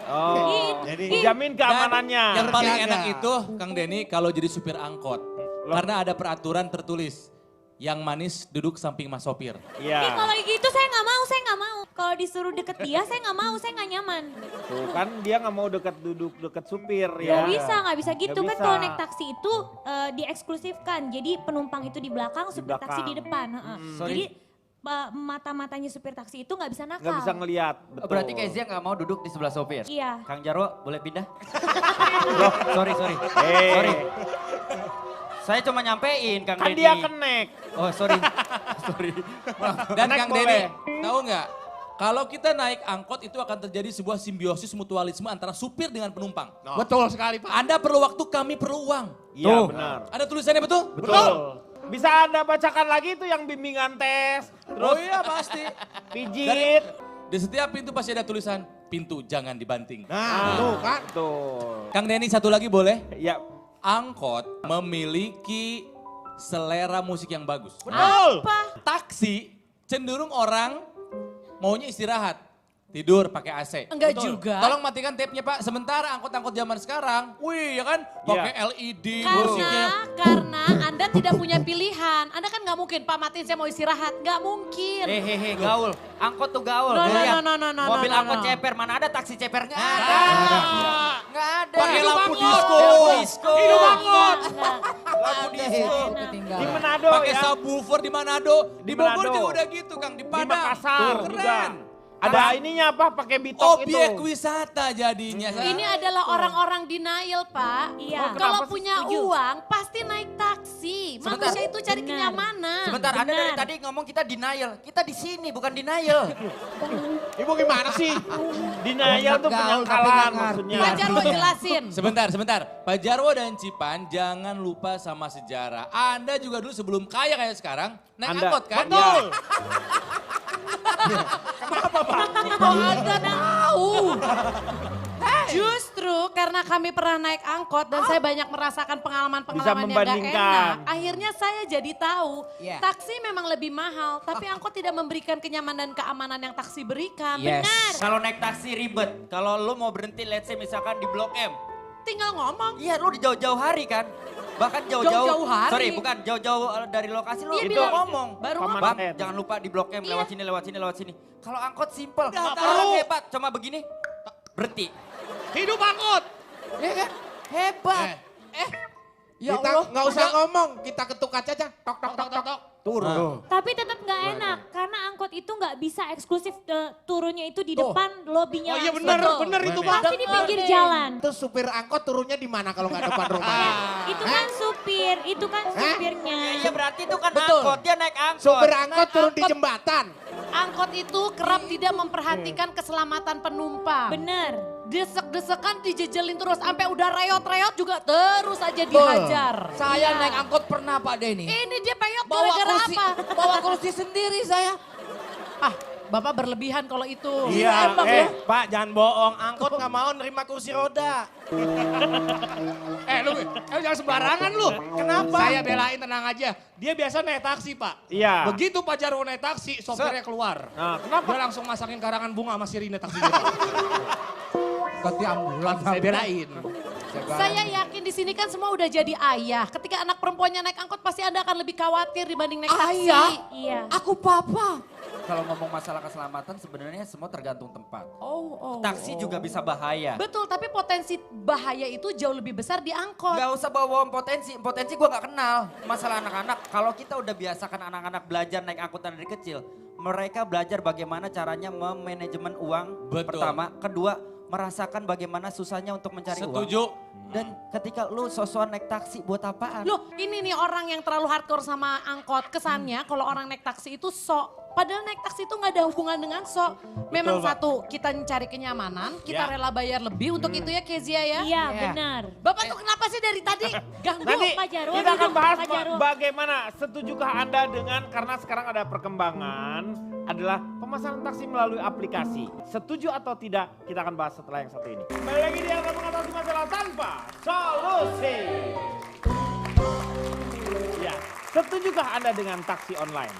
Oh, Jadi jamin keamanannya. Yang paling Terjaga. enak itu, Kang Denny, kalau jadi supir angkot. Karena ada peraturan tertulis, yang manis duduk samping mas sopir. Iya. Kalau gitu saya nggak mau. Kalau disuruh deket dia saya nggak mau, saya nggak nyaman. Tuh kan dia nggak mau duduk dekat supir Nggak ya. nggak bisa gitu Nggak kan bisa. kalau naik taksi itu dieksklusifkan. Jadi penumpang itu di belakang, supir taksi belakang. di depan. Sorry. Jadi mata-matanya supir taksi itu nggak bisa nakal. Nggak bisa ngelihat. Betul. Berarti Kezia nggak mau duduk di sebelah sopir? Iya. Kang Jarwo boleh pindah? Loh, sorry. Eh, Sorry. Saya cuma nyampein Kang kan Denny. dia kenek. Oh sorry. Dan Naik Kang boleh. Denny, tahu nggak? Kalau kita naik angkot itu akan terjadi sebuah simbiosis mutualisme antara supir dengan penumpang. Betul sekali Pak. Anda perlu waktu, kami perlu uang. Iya benar. Ada tulisannya betul? Betul. Bisa Anda bacakan lagi itu yang bimbingan tes. Oh Terus iya pasti. pijit. Di setiap pintu pasti ada tulisan, pintu jangan dibanting. nah, tuh kan. Betul. Kang Denny satu lagi boleh? Ya, Angkot memiliki selera musik yang bagus. Apa? Taksi cenderung orang maunya istirahat, tidur pakai AC. Enggak juga. Tolong matikan tape-nya Pak. Sementara angkot-angkot zaman sekarang, wih ya kan, pakai LED musiknya. Karena Anda tidak punya pilihan. Anda kan nggak mungkin, Pak matiin saya mau istirahat. Nggak mungkin. Hehehe gaul, angkot tuh gaul. No, Lu no, lihat, no, no, no, mobil no, no, angkot no. ceper, mana ada taksi ceper? Nggak ada. Nggak ada. Pakai lampu angkot. disco. Lampu disco. hidup angkot. Lampu disco. Ketinggalan. Di Manado Pakai ya. subwoofer di Manado. Di Bogor Manado. juga udah gitu Kang, di Di Padang. Makassar Tuh, juga. keren. Ada ininya apa? Pakai bitok Objek itu. wisata jadinya. Ini adalah orang-orang denial, Pak. Iya. Kalau kenapa sih punya setuju? uang, pasti naik taksi. Sebentar. Manusia itu cari Benar. kenyamanan. Sebentar, Anda dari Benar. tadi ngomong kita denial. Kita di sini bukan denial. Ibu gimana sih? Denial tuh Gaul, tapi penyangkalan nggak ngerti. maksudnya. Pak Jarwo jelasin. Sebentar. Pak Jarwo dan Cipan jangan lupa sama sejarah. Anda juga dulu sebelum kaya kayak sekarang, naik Anda. angkot kan? Betul. Kok Anda tahu? Justru karena kami pernah naik angkot dan saya banyak merasakan pengalaman-pengalaman yang gak membandingkan. enak. Akhirnya saya jadi tahu Iya. taksi memang lebih mahal. Tapi angkot tidak memberikan kenyamanan dan keamanan yang taksi berikan. Yes. Benar. Kalau naik taksi ribet. Kalau lu mau berhenti let's say misalkan di Blok M. Tinggal ngomong. Iya lu di jauh-jauh hari kan. Bahkan Jauh-jauh hari? Sorry bukan jauh-jauh dari lokasi lu Iya, itu bilang. ngomong. Baru Paman Bang M. jangan lupa di Blok M Iya. lewat sini. Kalau angkot simple. Nggak Orang tahu. hebat cuma begini. Berhenti. Hidup angkot. Ya kan? Hebat. Ya Kita Allah. nggak usah ngomong, kita ketuk kaca aja. Tok tok tok tok. Turun. Tapi tetap nggak enak karena angkot itu nggak bisa eksklusif turunnya itu di depan lobinya. Oh iya langsung. benar itu Pak. Pasti di pinggir jalan. Itu supir angkot turunnya di mana kalau nggak depan rumahnya? Itu kan supir, itu kan supirnya. Iya berarti itu kan Betul. angkot. Dia naik angkot. Supir angkot turun di angkot. jembatan. Angkot itu kerap tidak memperhatikan keselamatan penumpang. Bener. Desek-desekan dijejelin terus. Sampai udah reot-reot juga terus aja dihajar. Saya Iya. naik angkot pernah Pak Denny. Ini dia peyot Bawa gara-gara kursi, apa? bawa kursi sendiri saya. Bapak berlebihan kalau itu. Iya, Emang ya? Pak jangan bohong, angkot nggak mau nerima kursi roda. Lu jangan sembarangan lu. Kenapa? Saya belain, tenang aja. Dia biasa naik taksi, Pak. Iya. Begitu Pak Jarwo naik taksi, sopirnya keluar. Nah, kenapa? Dia langsung masakin karangan bunga sama sirine taksinya. Ganti ambulan. Saya belain. Saya yakin di sini kan semua udah jadi ayah. Ketika anak perempuannya naik angkot pasti Anda akan lebih khawatir dibanding naik taksi. Ayah? Iya. Aku papa. Kalau ngomong masalah keselamatan sebenarnya semua tergantung tempat. Taksi juga bisa bahaya. Betul, tapi potensi bahaya itu jauh lebih besar di angkot. Gak usah bawa potensi gue gak kenal. Masalah anak-anak, kalau kita udah biasakan anak-anak belajar naik angkutan dari kecil, mereka belajar bagaimana caranya memanajemen uang. Betul. Pertama, kedua, merasakan bagaimana susahnya untuk mencari uang. Setuju. Dan ketika lu sosokan naik taksi buat apaan? Loh, ini nih orang yang terlalu hardcore sama angkot. Kesannya kalau orang naik taksi itu sok. Padahal naik taksi itu nggak ada hubungan dengan sok. Memang Pak. satu, kita mencari kenyamanan, kita rela bayar lebih untuk itu ya Kezia ya. Iya benar. Bapak tuh kenapa sih dari tadi ganggu? Nanti Pak Jarwo, kita akan duduk, bahas Pak Jarwo. bagaimana setujukah Anda dengan, karena sekarang ada perkembangan adalah pemesanan taksi melalui aplikasi. Setuju atau tidak kita akan bahas setelah yang satu ini. Kembali lagi dia akan mengatasi masalah tanpa solusi. Ya, setujukah Anda dengan taksi online?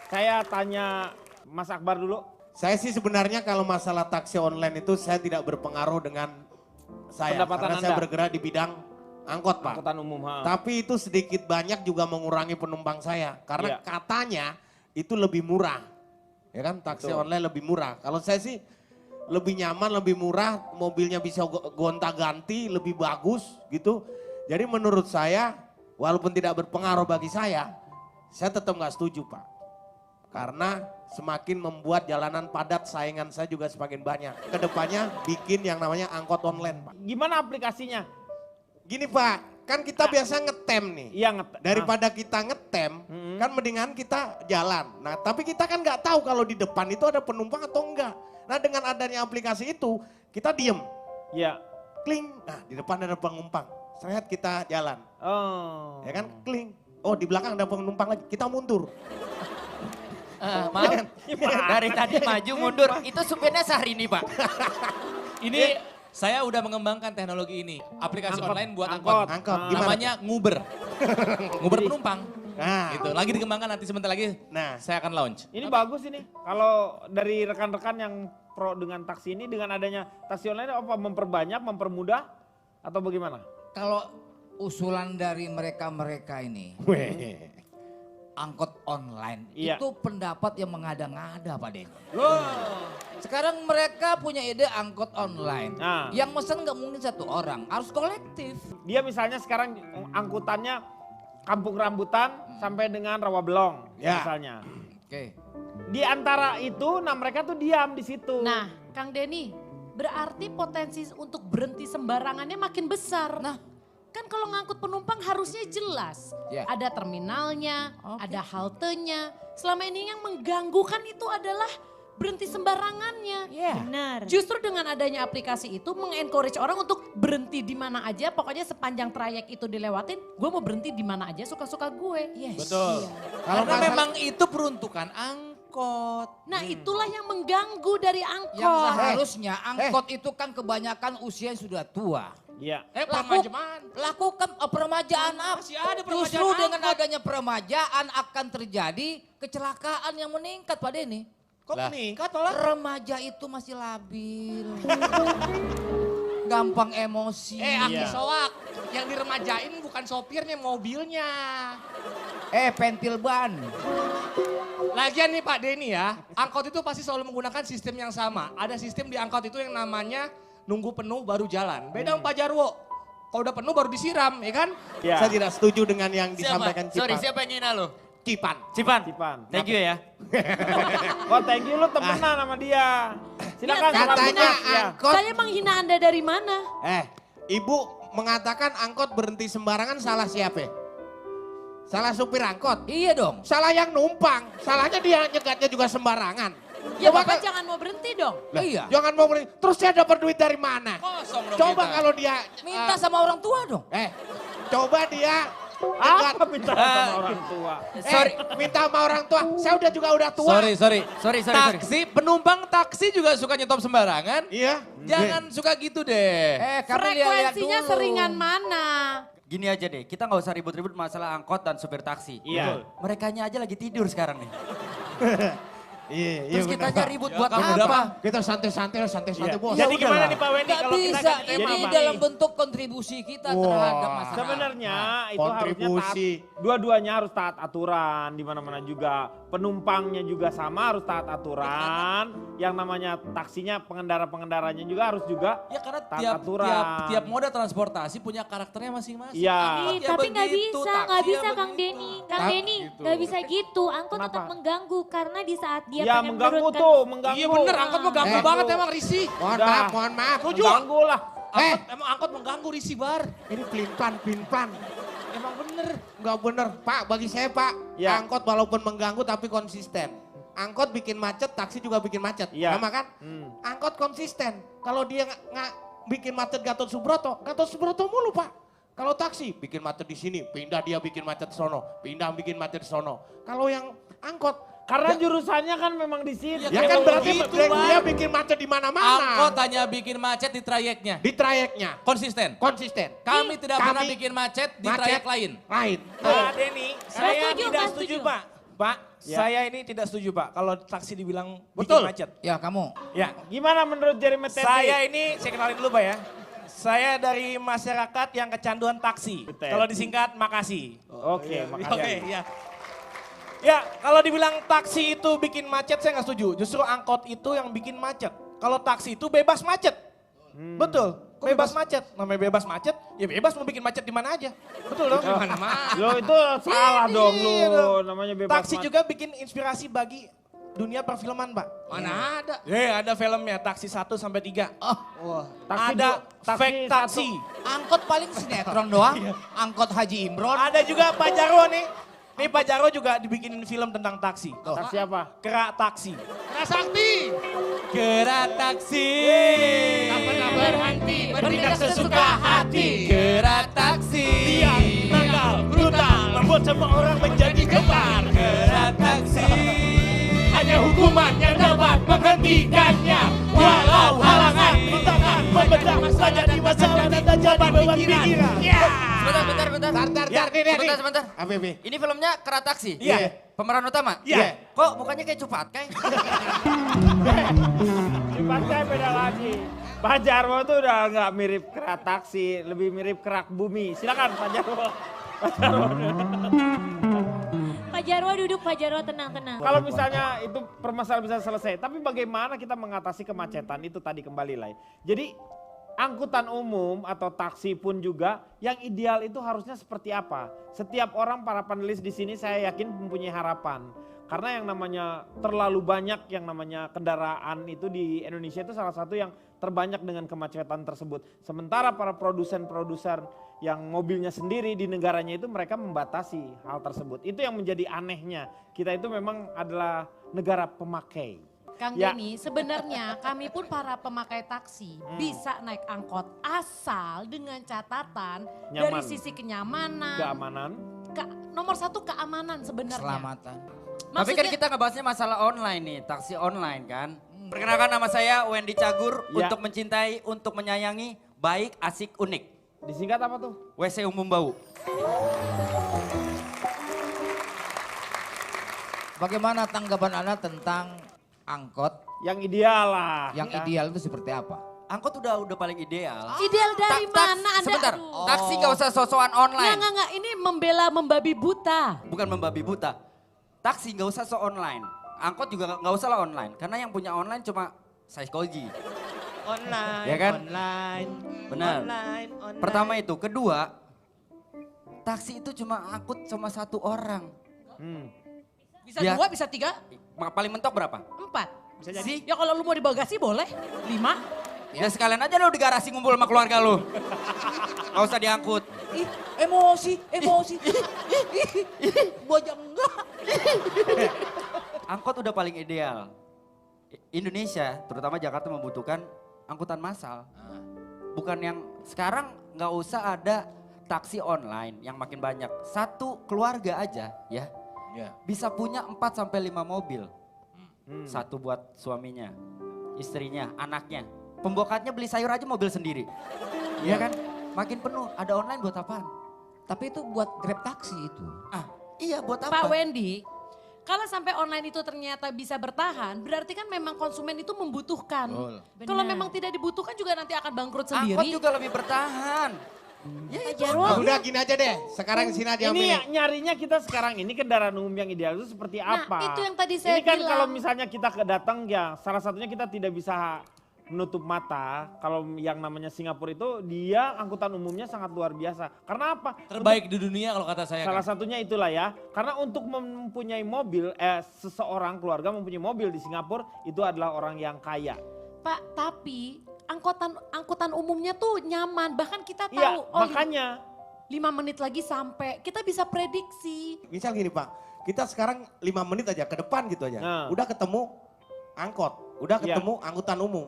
Saya tanya Mas Akbar dulu. Saya sih sebenarnya kalau masalah taksi online itu saya tidak berpengaruh dengan saya. Pendapatan Karena saya Anda? bergerak di bidang angkot, Pak. Angkutan umum. Tapi itu sedikit banyak juga mengurangi penumpang saya. Karena Iya. katanya itu lebih murah. Ya kan, taksi Betul. online lebih murah. Kalau saya sih lebih nyaman, lebih murah, mobilnya bisa gonta-ganti, lebih bagus gitu. Jadi menurut saya, walaupun tidak berpengaruh bagi saya tetap nggak setuju, Pak. Karena semakin membuat jalanan padat, saingan saya juga semakin banyak. Kedepannya bikin yang namanya angkot online, Pak. Gimana aplikasinya? Gini, Pak, kan kita biasa ngetem nih. Iya, Daripada kita ngetem, kan mendingan kita jalan. Nah, tapi kita kan nggak tahu kalau di depan itu ada penumpang atau enggak. Nah, dengan adanya aplikasi itu, kita diem. Iya. Kling, nah di depan ada penumpang. Seret kita jalan. Oh. Ya kan, kling. Oh, di belakang ada penumpang lagi, kita mundur. Maaf, dari tadi maju mundur. Itu supirnya Syahrini, Pak. Ini saya udah mengembangkan teknologi ini. Aplikasi Angkot. online buat Angkot. angkot. Angkot, gimana? Namanya Nguber. Nguber penumpang. Nah, Gitu. Lagi dikembangkan, nanti sebentar lagi Nah. saya akan launch. Ini bagus ini. Kalau dari rekan-rekan yang pro dengan taksi ini, dengan adanya taksi online apa memperbanyak, mempermudah atau bagaimana? Kalau usulan dari mereka-mereka ini, angkot online, Iya. itu pendapat yang mengada-ngada Pak Den. Sekarang mereka punya ide angkot online. Nah. Yang mesen nggak mungkin satu orang, harus kolektif. Dia misalnya sekarang angkutannya Kampung Rambutan sampai dengan Rawabelong Ya. misalnya. Oke. Di antara itu, nah mereka tuh diam di situ. Nah, Kang Denny, berarti potensi untuk berhenti sembarangannya makin besar. Nah, kan kalau ngangkut penumpang harusnya jelas. Ya. Ada terminalnya, ada haltenya. Selama ini yang mengganggu kan itu adalah berhenti sembarangannya. Benar. Justru dengan adanya aplikasi itu mengencourage orang untuk berhenti di mana aja. Pokoknya sepanjang trayek itu dilewatin, gue mau berhenti di mana aja suka-suka gue. Betul. Kalau Karena masalah- memang itu peruntukan angkot. Nah itulah yang mengganggu dari angkot. Yang seharusnya angkot itu kan kebanyakan usia sudah tua. Iya. Lakukan peremajaan apa? Masih ada peremajaan Justru dengan angkot. adanya peremajaan akan terjadi kecelakaan yang meningkat Pak Denny. Kok meningkat malah? Remaja itu masih labil. Gampang emosi. Aki soak, yang diremajain bukan sopirnya, mobilnya. Pentil ban. Lagian nih Pak Denny ya, angkot itu pasti selalu menggunakan sistem yang sama. Ada sistem di angkot itu yang namanya nunggu penuh baru jalan. Beda sama Pak Jarwo, kalau udah penuh baru disiram, ya kan? Ya. Saya tidak setuju dengan yang disampaikan Cipan. Sorry, siapa yang ngina lo? Cipan. Cipan. Thank you ya. Oh thank you, lu temenan sama dia. Silakan. Iya, salam katanya kenal. Ya. angkot. Saya menghina Anda dari mana? Ibu mengatakan angkot berhenti sembarangan, salah siapa? Salah supir angkot? Iya dong. Salah yang numpang, salahnya dia nyegatnya juga sembarangan. Ya Coba Bapak kan- jangan mau berhenti dong. Iya. Jangan mau beli, terus dia dapat duit dari mana? Kosong dong Coba kita. kalau dia Minta sama orang tua dong. coba dia Apa minta sama orang tua? Sorry, minta sama orang tua. Saya udah tua. Sorry. Taksi, penumpang taksi juga suka nyetop sembarangan. Iya. Jangan suka gitu deh. Kami lihat-lihat Frekuensinya dulu. seringan mana? Gini aja deh, kita nggak usah ribut-ribut masalah angkot dan supir taksi. Iya. Merekanya aja lagi tidur sekarang nih. Iya, Terus kitanya ribut buat kamu apa? Kita santai-santai bos. Jadi gimana nih Pak Wendy Nggak kalau kita bisa, ganti ini tema? dalam bentuk kontribusi kita terhadap masyarakat. Sebenarnya itu harusnya kontribusi. taat, dua-duanya harus taat aturan di mana-mana juga. Penumpangnya juga sama harus taat aturan. Yang namanya taksinya pengendara-pengendaranya juga harus juga Ya karena taat tiap, aturan. tiap moda transportasi punya karakternya masing-masing. Iya. Ih, Ya tapi nggak begitu, bisa, taksi nggak ya bisa Kang begitu. Denny. Kang Denny, nggak bisa gitu. Angkot Kenapa? tetap mengganggu karena di saat dia Ya pengen mengganggu menurunkan. tuh, mengganggu. Iya bener, angkot mengganggu banget emang risih. Mohon maaf. Mengganggu lah. Emang angkot mengganggu risih bar. Ini pelin-pelan. Emang bener. Enggak bener. Pak, bagi saya Pak, Ya. angkot walaupun mengganggu tapi konsisten. Angkot bikin macet, taksi juga bikin macet. Iya. Sama kan? Angkot konsisten. Kalau dia nggak bikin macet Gatot Subroto mulu Pak. Kalau taksi bikin macet di sini, pindah dia bikin macet di sono, pindah bikin macet di sono. Kalau yang angkot, Karena jurusannya kan memang di sini. ya kan berarti gitu, dia bikin macet di mana-mana. Angkot hanya bikin macet di trayeknya. Di trayeknya, Konsisten. konsisten. Kami tidak pernah Kami bikin macet di macet trayek lain. Lain. Pak Denny, saya setuju, tidak nggak setuju setuju. Pak. Pak, Ya. saya ini tidak setuju Pak kalau taksi dibilang Betul. bikin macet. Ya kamu. Ya, Gimana menurut Jerry Meteti? saya ini, saya kenalin dulu Pak ya. Saya dari masyarakat yang kecanduan taksi. Betul. Kalau disingkat, makasih. Oke, makasih. Oke, ya. Ya, kalau dibilang taksi itu bikin macet, saya nggak setuju. Justru angkot itu yang bikin macet. Kalau taksi itu bebas macet. Betul, bebas macet. Namanya bebas macet, ya bebas mau bikin macet di mana aja. Betul dong? Lo itu salah dong Iya lo, dong. namanya bebas Taksi macet. juga bikin inspirasi bagi dunia perfilman, Pak. Mana ada? Ada filmnya, Taksi 1 sampai 3. Taksi Ada taksi fake satu. taksi. Angkot paling sinetron doang. Angkot Haji Imron. Ada juga Pak Jarwo nih. Nih Pak Jarwo juga dibikinin film tentang taksi. Taksi apa? Kerak taksi. Sakti. Gerak taksi. Berhenti, bertindak sesuka hati. Gerak taksi. Dia nakal, brutal, membuat semua orang menjadi gemar. Gerak taksi. Hanya hukuman yang dapat menghentikannya. Walau halangan, rintangan, membedah menjadi masalah dan jadi beban pikiran. Bentar. Tar, Ya, nih. sebentar. Apa, Bi? Ini filmnya Kerat Taksi? Iya. Pemeran utama? Iya. Kok mukanya kayak Cupat kayak? Dipakai beda lagi. Pak Jarwo tuh udah nggak mirip kerak taksi, lebih mirip kerak bumi. Silakan Pak Jarwo. Pak Jarwo. Pak Jarwo duduk, Pak Jarwo tenang. Kalau misalnya itu permasalahan bisa selesai, tapi bagaimana kita mengatasi kemacetan itu tadi kembali lah. Jadi angkutan umum atau taksi pun juga yang ideal itu harusnya seperti apa? Setiap orang para panelis di sini saya yakin mempunyai harapan. Karena yang namanya terlalu banyak yang namanya kendaraan itu di Indonesia itu salah satu yang terbanyak dengan kemacetan tersebut. Sementara para produsen-produsen yang mobilnya sendiri di negaranya itu mereka membatasi hal tersebut. Itu yang menjadi anehnya. Kita itu memang adalah negara pemakai. Kang Ya. Denny, sebenarnya kami pun para pemakai taksi bisa naik angkot asal dengan catatan dari Nyaman. sisi kenyamanan, Keamanan. nomor satu keamanan sebenarnya. Keselamatan. Tapi kan kita ngebahasnya masalah online nih, taksi online kan. Perkenalkan nama saya Wendy Cagur, Ya. untuk mencintai, untuk menyayangi, baik, asik, unik. Disingkat apa tuh? WC umum bau. Bagaimana tanggapan Anda tentang angkot Yang ideal lah. yang Ya. ideal itu seperti apa? Angkot udah paling ideal. Ideal dari mana Anda? Sebentar, Aduh. taksi gak usah sosokan online. Nggak, ini membela membabi buta. Bukan membabi buta. Taksi gak usah so online. Angkot juga gak usah lah online. Karena yang punya online cuma saya koji. Online, Ya kan? online. Benar. Online. Pertama itu. Kedua, taksi itu cuma angkut sama satu orang. Bisa Ya. 2, bisa 3, Paling mentok berapa? 4. Sih? Ya kalau lu mau di bagasi boleh, 5. Ya sekalian aja lu di garasi ngumpul sama keluarga lu. Gak usah diangkut. Ih, emosi. Bojang enggak. Angkot udah paling ideal. Indonesia, terutama Jakarta membutuhkan angkutan massal. Bukan yang sekarang nggak usah ada taksi online yang makin banyak. Satu keluarga aja ya bisa punya 4 sampai 5 mobil. Satu buat suaminya, istrinya, anaknya. Pembokatnya beli sayur aja mobil sendiri. Iya kan? Makin penuh, ada online buat apaan? Tapi itu buat Grab taksi itu. Iya buat apa? Pak Wendy, kalau sampai online itu ternyata bisa bertahan, berarti kan memang konsumen itu membutuhkan. Kalau memang tidak dibutuhkan juga nanti akan bangkrut sendiri. Angkot juga lebih bertahan. Ya Pak itu. Jarwo. Udah gini aja deh, sekarang sini aja Ini milih. nyarinya kita sekarang ini kendaraan umum yang ideal itu seperti Nah, apa? itu yang tadi saya Ini kan bilang. kalau misalnya kita datang ya salah satunya kita tidak bisa menutup mata. Kalau yang namanya Singapura itu dia angkutan umumnya sangat luar biasa. Karena apa? Terbaik di dunia kalau kata saya. Salah Kang. satunya itulah ya. Karena untuk mempunyai mobil, seseorang keluarga mempunyai mobil di Singapura itu adalah orang yang kaya. Pak, tapi angkutan umumnya tuh nyaman. Bahkan kita tahu. Iya, makanya. 5 menit lagi sampai. Kita bisa prediksi. Misal gini Pak, kita sekarang 5 menit aja ke depan gitu aja. Nah. Udah ketemu angkot, udah Iya. ketemu angkutan umum.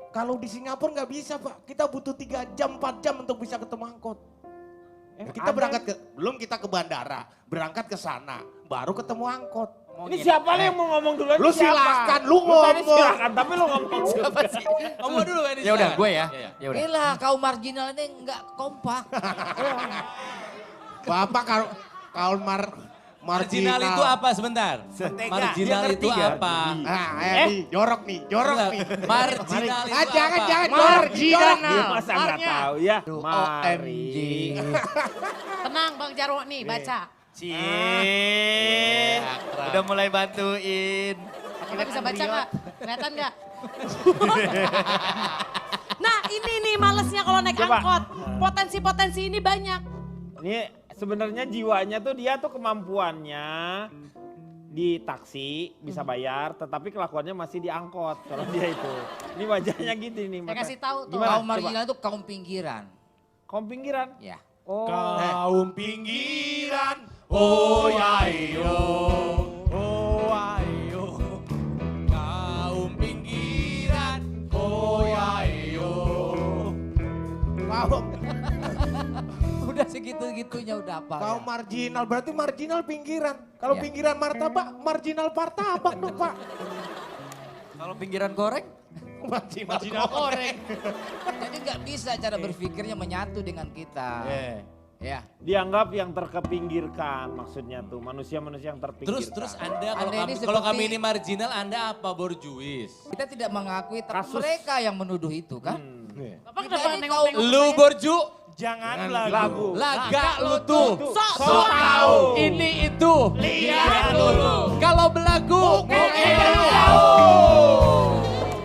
Kalau di Singapura nggak bisa Pak, kita butuh 3 jam, 4 jam untuk bisa ketemu angkot. Kita belum kita ke bandara, berangkat ke sana, baru ketemu angkot. Ini siapa nih yang mau ngomong duluan? Lu Ini siapa? silakan, lu tadi ngomong. silakan, tapi lu ngomong. Siapa sih? Ngomong dulu Wendy. Ya udah silakan. gue ya. Iya. Ya udah. Inilah kaum marginal ini nggak kompak. Bapak kalau Marginal itu apa sebentar? Marginal Dia itu ngerti kan? apa? Nah, nih, jorok nih. Marginal itu apa? Jangan, Dia masa nggak tahu ya. OMG. Tenang Bang Jarwo nih, baca. Cien, udah mulai bantuin. Kita bisa baca nggak? Kelihatan nggak? Nah ini nih malesnya kalau naik Coba. angkot. Potensi-potensi ini banyak. Ini sebenarnya jiwanya tuh dia tuh kemampuannya di taksi bisa bayar, tetapi kelakuannya masih di angkot kalau dia itu. Ini wajahnya gitu nih. Saya kasih tahu tuh. Gimana? Kaum marginal itu kaum pinggiran. Kaum pinggiran. Ya. Oh. Kaum pinggiran, oh ya iyo, oh ayo. Kaum pinggiran. Oh ya iyo. Kaum Udah segitu-gitunya udah apa. kaum marginal, berarti marginal pinggiran. Kalau Iya. pinggiran martabak, marginal martabak dong Pak. Kalau pinggiran goreng? Marginal goreng. Jadi nggak bisa cara berpikirnya menyatu dengan kita. Ya. Dianggap yang terkepinggirkan maksudnya tuh manusia-manusia yang terpinggirkan. Terus Anda kalau Anda ini kalau kami seperti- ini marginal, Anda apa borjuis? Kita tidak mengakui, tapi Kasus. mereka yang menuduh itu kan. Bapak Kita kenapa ini nengok-nengok Lu saya? borju, Jangan lagu. lagak lu tuh. Sok tahu. Ini itu. Lihat dulu. Kalau belagu,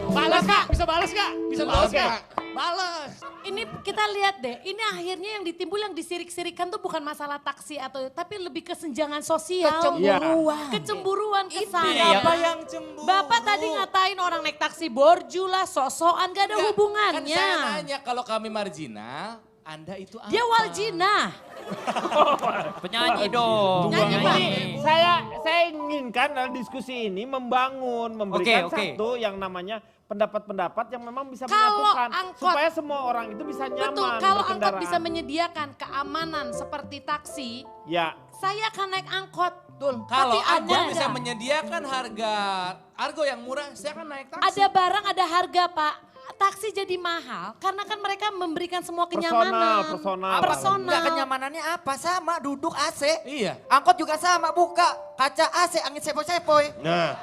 Balas Kak, Bisa balas gak? Bisa Balas, balas gak? Kak. Balas. ini kita lihat deh, ini akhirnya yang ditimbul yang disirik-sirikan tuh bukan masalah taksi atau tapi lebih kesenjangan sosial. Kecemburuan. Kecemburuan kesana. Siapa yang cemburu? Bapak tadi ngatain orang naik taksi borju lah, sosokan gak ada Kan hubungannya. saya nanya kalau kami marginal, Anda itu apa? Dia waljina. Penyanyi dong. Nyanyi, Pak. Saya inginkan dalam diskusi ini memberikan Oke. satu yang namanya pendapat-pendapat yang memang bisa Kalau menyatukan angkot- supaya semua orang itu bisa nyaman Betul, kalau angkot berkendaraan. bisa menyediakan keamanan seperti taksi, Ya, saya akan naik angkot. Betul. Kalau Tapi Anda ada. bisa menyediakan harga argo yang murah, saya akan naik taksi. Ada barang, ada harga Pak. Taksi jadi mahal karena kan mereka memberikan semua kenyamanan. personal. Enggak, kenyamanannya apa? Sama, duduk AC. Iya. Angkot juga sama, buka. Kaca AC, angin sepoi-sepoi. Nah,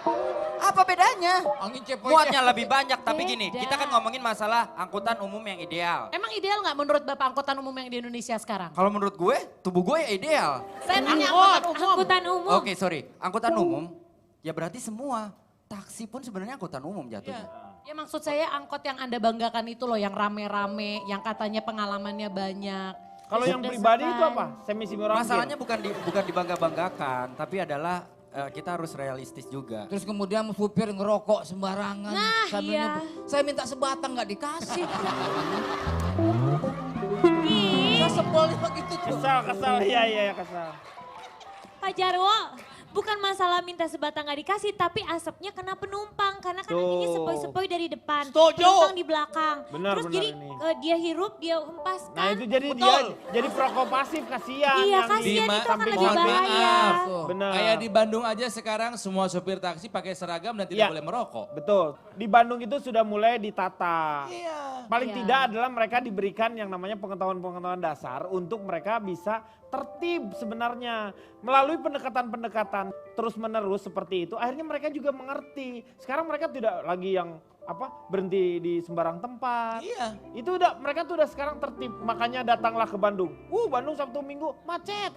Apa bedanya? Angin cepoi. Muatnya lebih banyak, tapi gini, Beda. kita kan ngomongin masalah angkutan umum yang ideal. Emang ideal nggak menurut Bapak angkutan umum yang di Indonesia sekarang? Kalau menurut gue, tubuh gue ya ideal. Saya nanya angkutan umum. Angkutan umum. Oke, sorry. Angkutan umum, ya berarti semua. Taksi pun sebenarnya angkutan umum jatuhnya. Ya maksud saya angkot yang Anda banggakan itu loh yang rame-rame, yang katanya pengalamannya banyak. Kalau yang pribadi itu apa? Semi-semi orang Masalahnya bukan dibangga-banggakan, tapi adalah kita harus realistis juga. Terus kemudian supir ngerokok sembarangan. Nah, sambil iya. nyebut, saya minta sebatang nggak dikasih. Ih, Saya sebelnya begitu tuh. kesal, ya kesal. Pak Jarwo, Bukan masalah minta sebatang gak dikasih, tapi asapnya kena penumpang. Karena kan nantinya sepoi-sepoi dari depan, penumpang di belakang. Benar, Terus benar jadi ini. dia hirup, dia hempaskan. Nah itu jadi dia jadi prokopasif, kasihan. Iya, yang kasihan di itu akan samping lebih jalan. bahaya. Benar. Kayak di Bandung aja sekarang semua sopir taksi pakai seragam dan tidak boleh merokok. Betul. Di Bandung itu sudah mulai ditata. Paling Iya. tidak adalah mereka diberikan yang namanya pengetahuan-pengetahuan dasar untuk mereka bisa tertib sebenarnya. Melalui pendekatan-pendekatan terus-menerus seperti itu, akhirnya mereka juga mengerti. Sekarang mereka tidak lagi yang berhenti di sembarang tempat. Iya. Itu mereka tuh udah sekarang tertib. Makanya datanglah ke Bandung. Bandung Sabtu Minggu macet.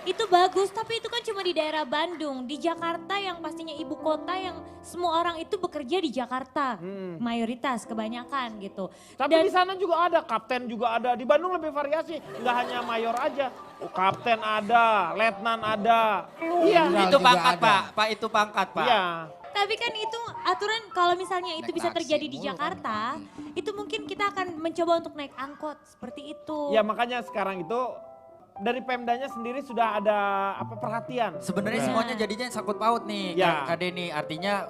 Itu bagus, tapi itu kan cuma di daerah Bandung. Di Jakarta yang pastinya ibu kota yang semua orang itu bekerja di Jakarta. Mayoritas, kebanyakan gitu. Tapi di sana juga ada, kapten juga ada. Di Bandung lebih variasi, nggak hanya mayor aja. Kapten ada, letnan ada. Iya. Itu pangkat Pak, itu pangkat Pak. Iya. Tapi kan itu aturan kalau misalnya itu bisa terjadi di Jakarta, itu mungkin kita akan mencoba untuk naik angkot seperti itu. Ya makanya sekarang itu dari Pemdanya sendiri sudah ada perhatian. Sebenarnya semuanya jadinya sangkut paut nih Ya. Kak Denny. Artinya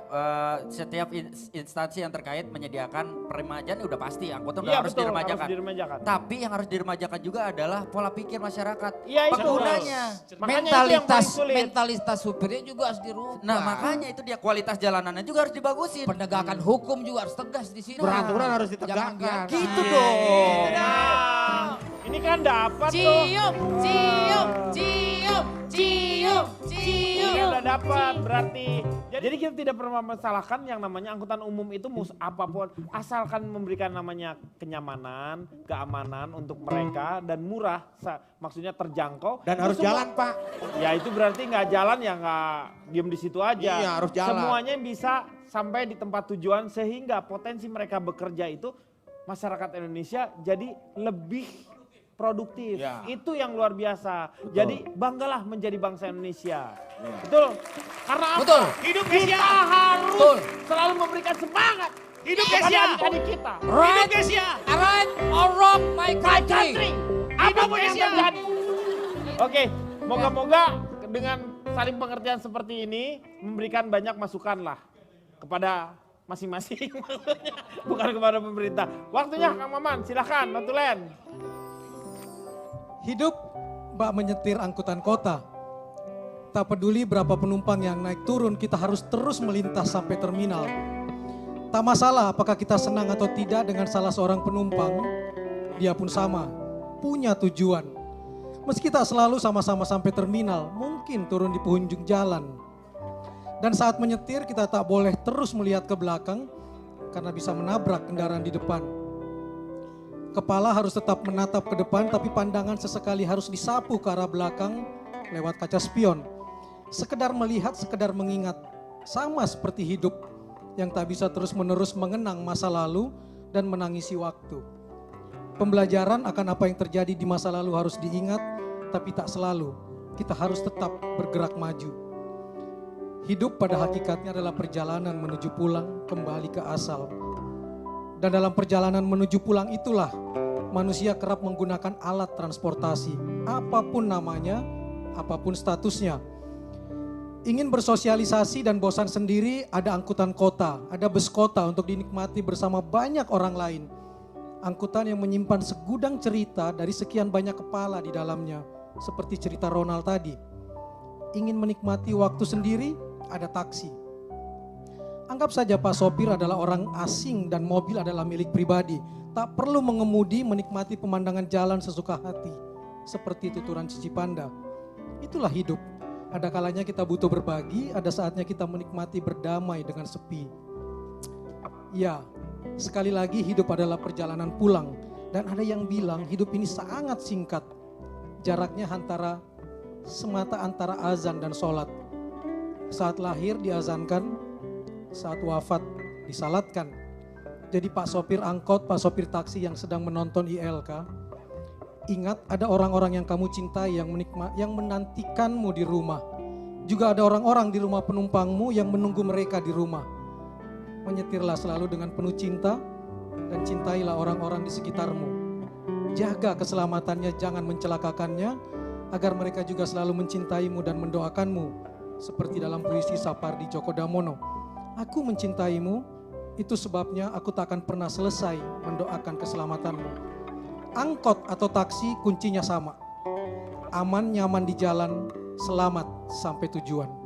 setiap instansi yang terkait menyediakan peremajaan udah pasti angkutan Iya, harus betul, diremajakan. harus diremajakan. Tapi yang harus diremajakan juga adalah pola pikir masyarakat. Iya, itu. Penggunanya. Makanya itu yang paling sulit. Mentalitas supirnya juga harus dirubah. Nah makanya itu dia kualitas jalanannya juga harus dibagusin. Penegakan hukum juga harus tegas di sini. Peraturan harus Jangan ditegakkan. Gitu dong. Nah, ini kan dapat tuh. Cium, cium, cium, cium, Ini cium. udah dapat berarti. Jadi kita tidak pernah mempermasalahkan yang namanya angkutan umum itu apapun. Asalkan memberikan namanya kenyamanan, keamanan untuk mereka dan murah. Maksudnya terjangkau. Dan harus jalan Pak. Ya itu berarti nggak jalan ya nggak diem di situ aja. Iya, harus jalan. Semuanya bisa sampai di tempat tujuan sehingga potensi mereka bekerja itu masyarakat Indonesia jadi lebih produktif. Ya. Itu yang luar biasa. Jadi banggalah menjadi bangsa Indonesia. Betul. Karena apa? Betul. Hidup kita harus selalu memberikan semangat. Hidup kepada adik-adik kita. Right, right or wrong, my country. Apapun yang terjadi. Oke, moga-moga dengan saling pengertian seperti ini memberikan banyak masukan lah kepada masing-masing, maksudnya bukan kepada pemerintah. Waktunya Kang Maman, silahkan Bang Tulen. Hidup bak menyetir angkutan kota. Tak peduli berapa penumpang yang naik turun, kita harus terus melintas sampai terminal. Tak masalah apakah kita senang atau tidak dengan salah seorang penumpang, dia pun sama, punya tujuan. Meski tak selalu sama-sama sampai terminal, mungkin turun di penghujung jalan. Dan saat menyetir kita tak boleh terus melihat ke belakang karena bisa menabrak kendaraan di depan. Kepala harus tetap menatap ke depan tapi pandangan sesekali harus disapu ke arah belakang lewat kaca spion. Sekedar melihat, sekedar mengingat. Sama seperti hidup yang tak bisa terus-menerus mengenang masa lalu dan menangisi waktu. Pembelajaran akan apa yang terjadi di masa lalu harus diingat tapi tak selalu. Kita harus tetap bergerak maju. Hidup pada hakikatnya adalah perjalanan menuju pulang kembali ke asal. Dan dalam perjalanan menuju pulang itulah manusia kerap menggunakan alat transportasi. Apapun namanya, apapun statusnya. Ingin bersosialisasi dan bosan sendiri, ada angkutan kota, ada bus kota untuk dinikmati bersama banyak orang lain. Angkutan yang menyimpan segudang cerita dari sekian banyak kepala di dalamnya. Seperti cerita Ronald tadi. Ingin menikmati waktu sendiri, ada taksi. Anggap saja Pak Sopir adalah orang asing dan mobil adalah milik pribadi. Tak perlu mengemudi menikmati pemandangan jalan sesuka hati. Seperti tuturan Cici Panda. Itulah hidup. Ada kalanya kita butuh berbagi, ada saatnya kita menikmati berdamai dengan sepi. Ya, sekali lagi hidup adalah perjalanan pulang. Dan ada yang bilang hidup ini sangat singkat. Jaraknya semata antara azan dan sholat. Saat lahir diazankan, saat wafat disalatkan. Jadi Pak Sopir angkot, Pak Sopir taksi yang sedang menonton ILK, ingat ada orang-orang yang kamu cintai yang menantikanmu di rumah. Juga ada orang-orang di rumah penumpangmu yang menunggu mereka di rumah. Menyetirlah selalu dengan penuh cinta dan cintailah orang-orang di sekitarmu. Jaga keselamatannya, jangan mencelakakannya. agar mereka juga selalu mencintaimu dan mendoakanmu. Seperti dalam puisi Sapardi Djoko Damono. Aku mencintaimu, itu sebabnya aku tak akan pernah selesai mendoakan keselamatanmu. Angkot atau taksi kuncinya sama. Aman, nyaman di jalan, selamat sampai tujuan.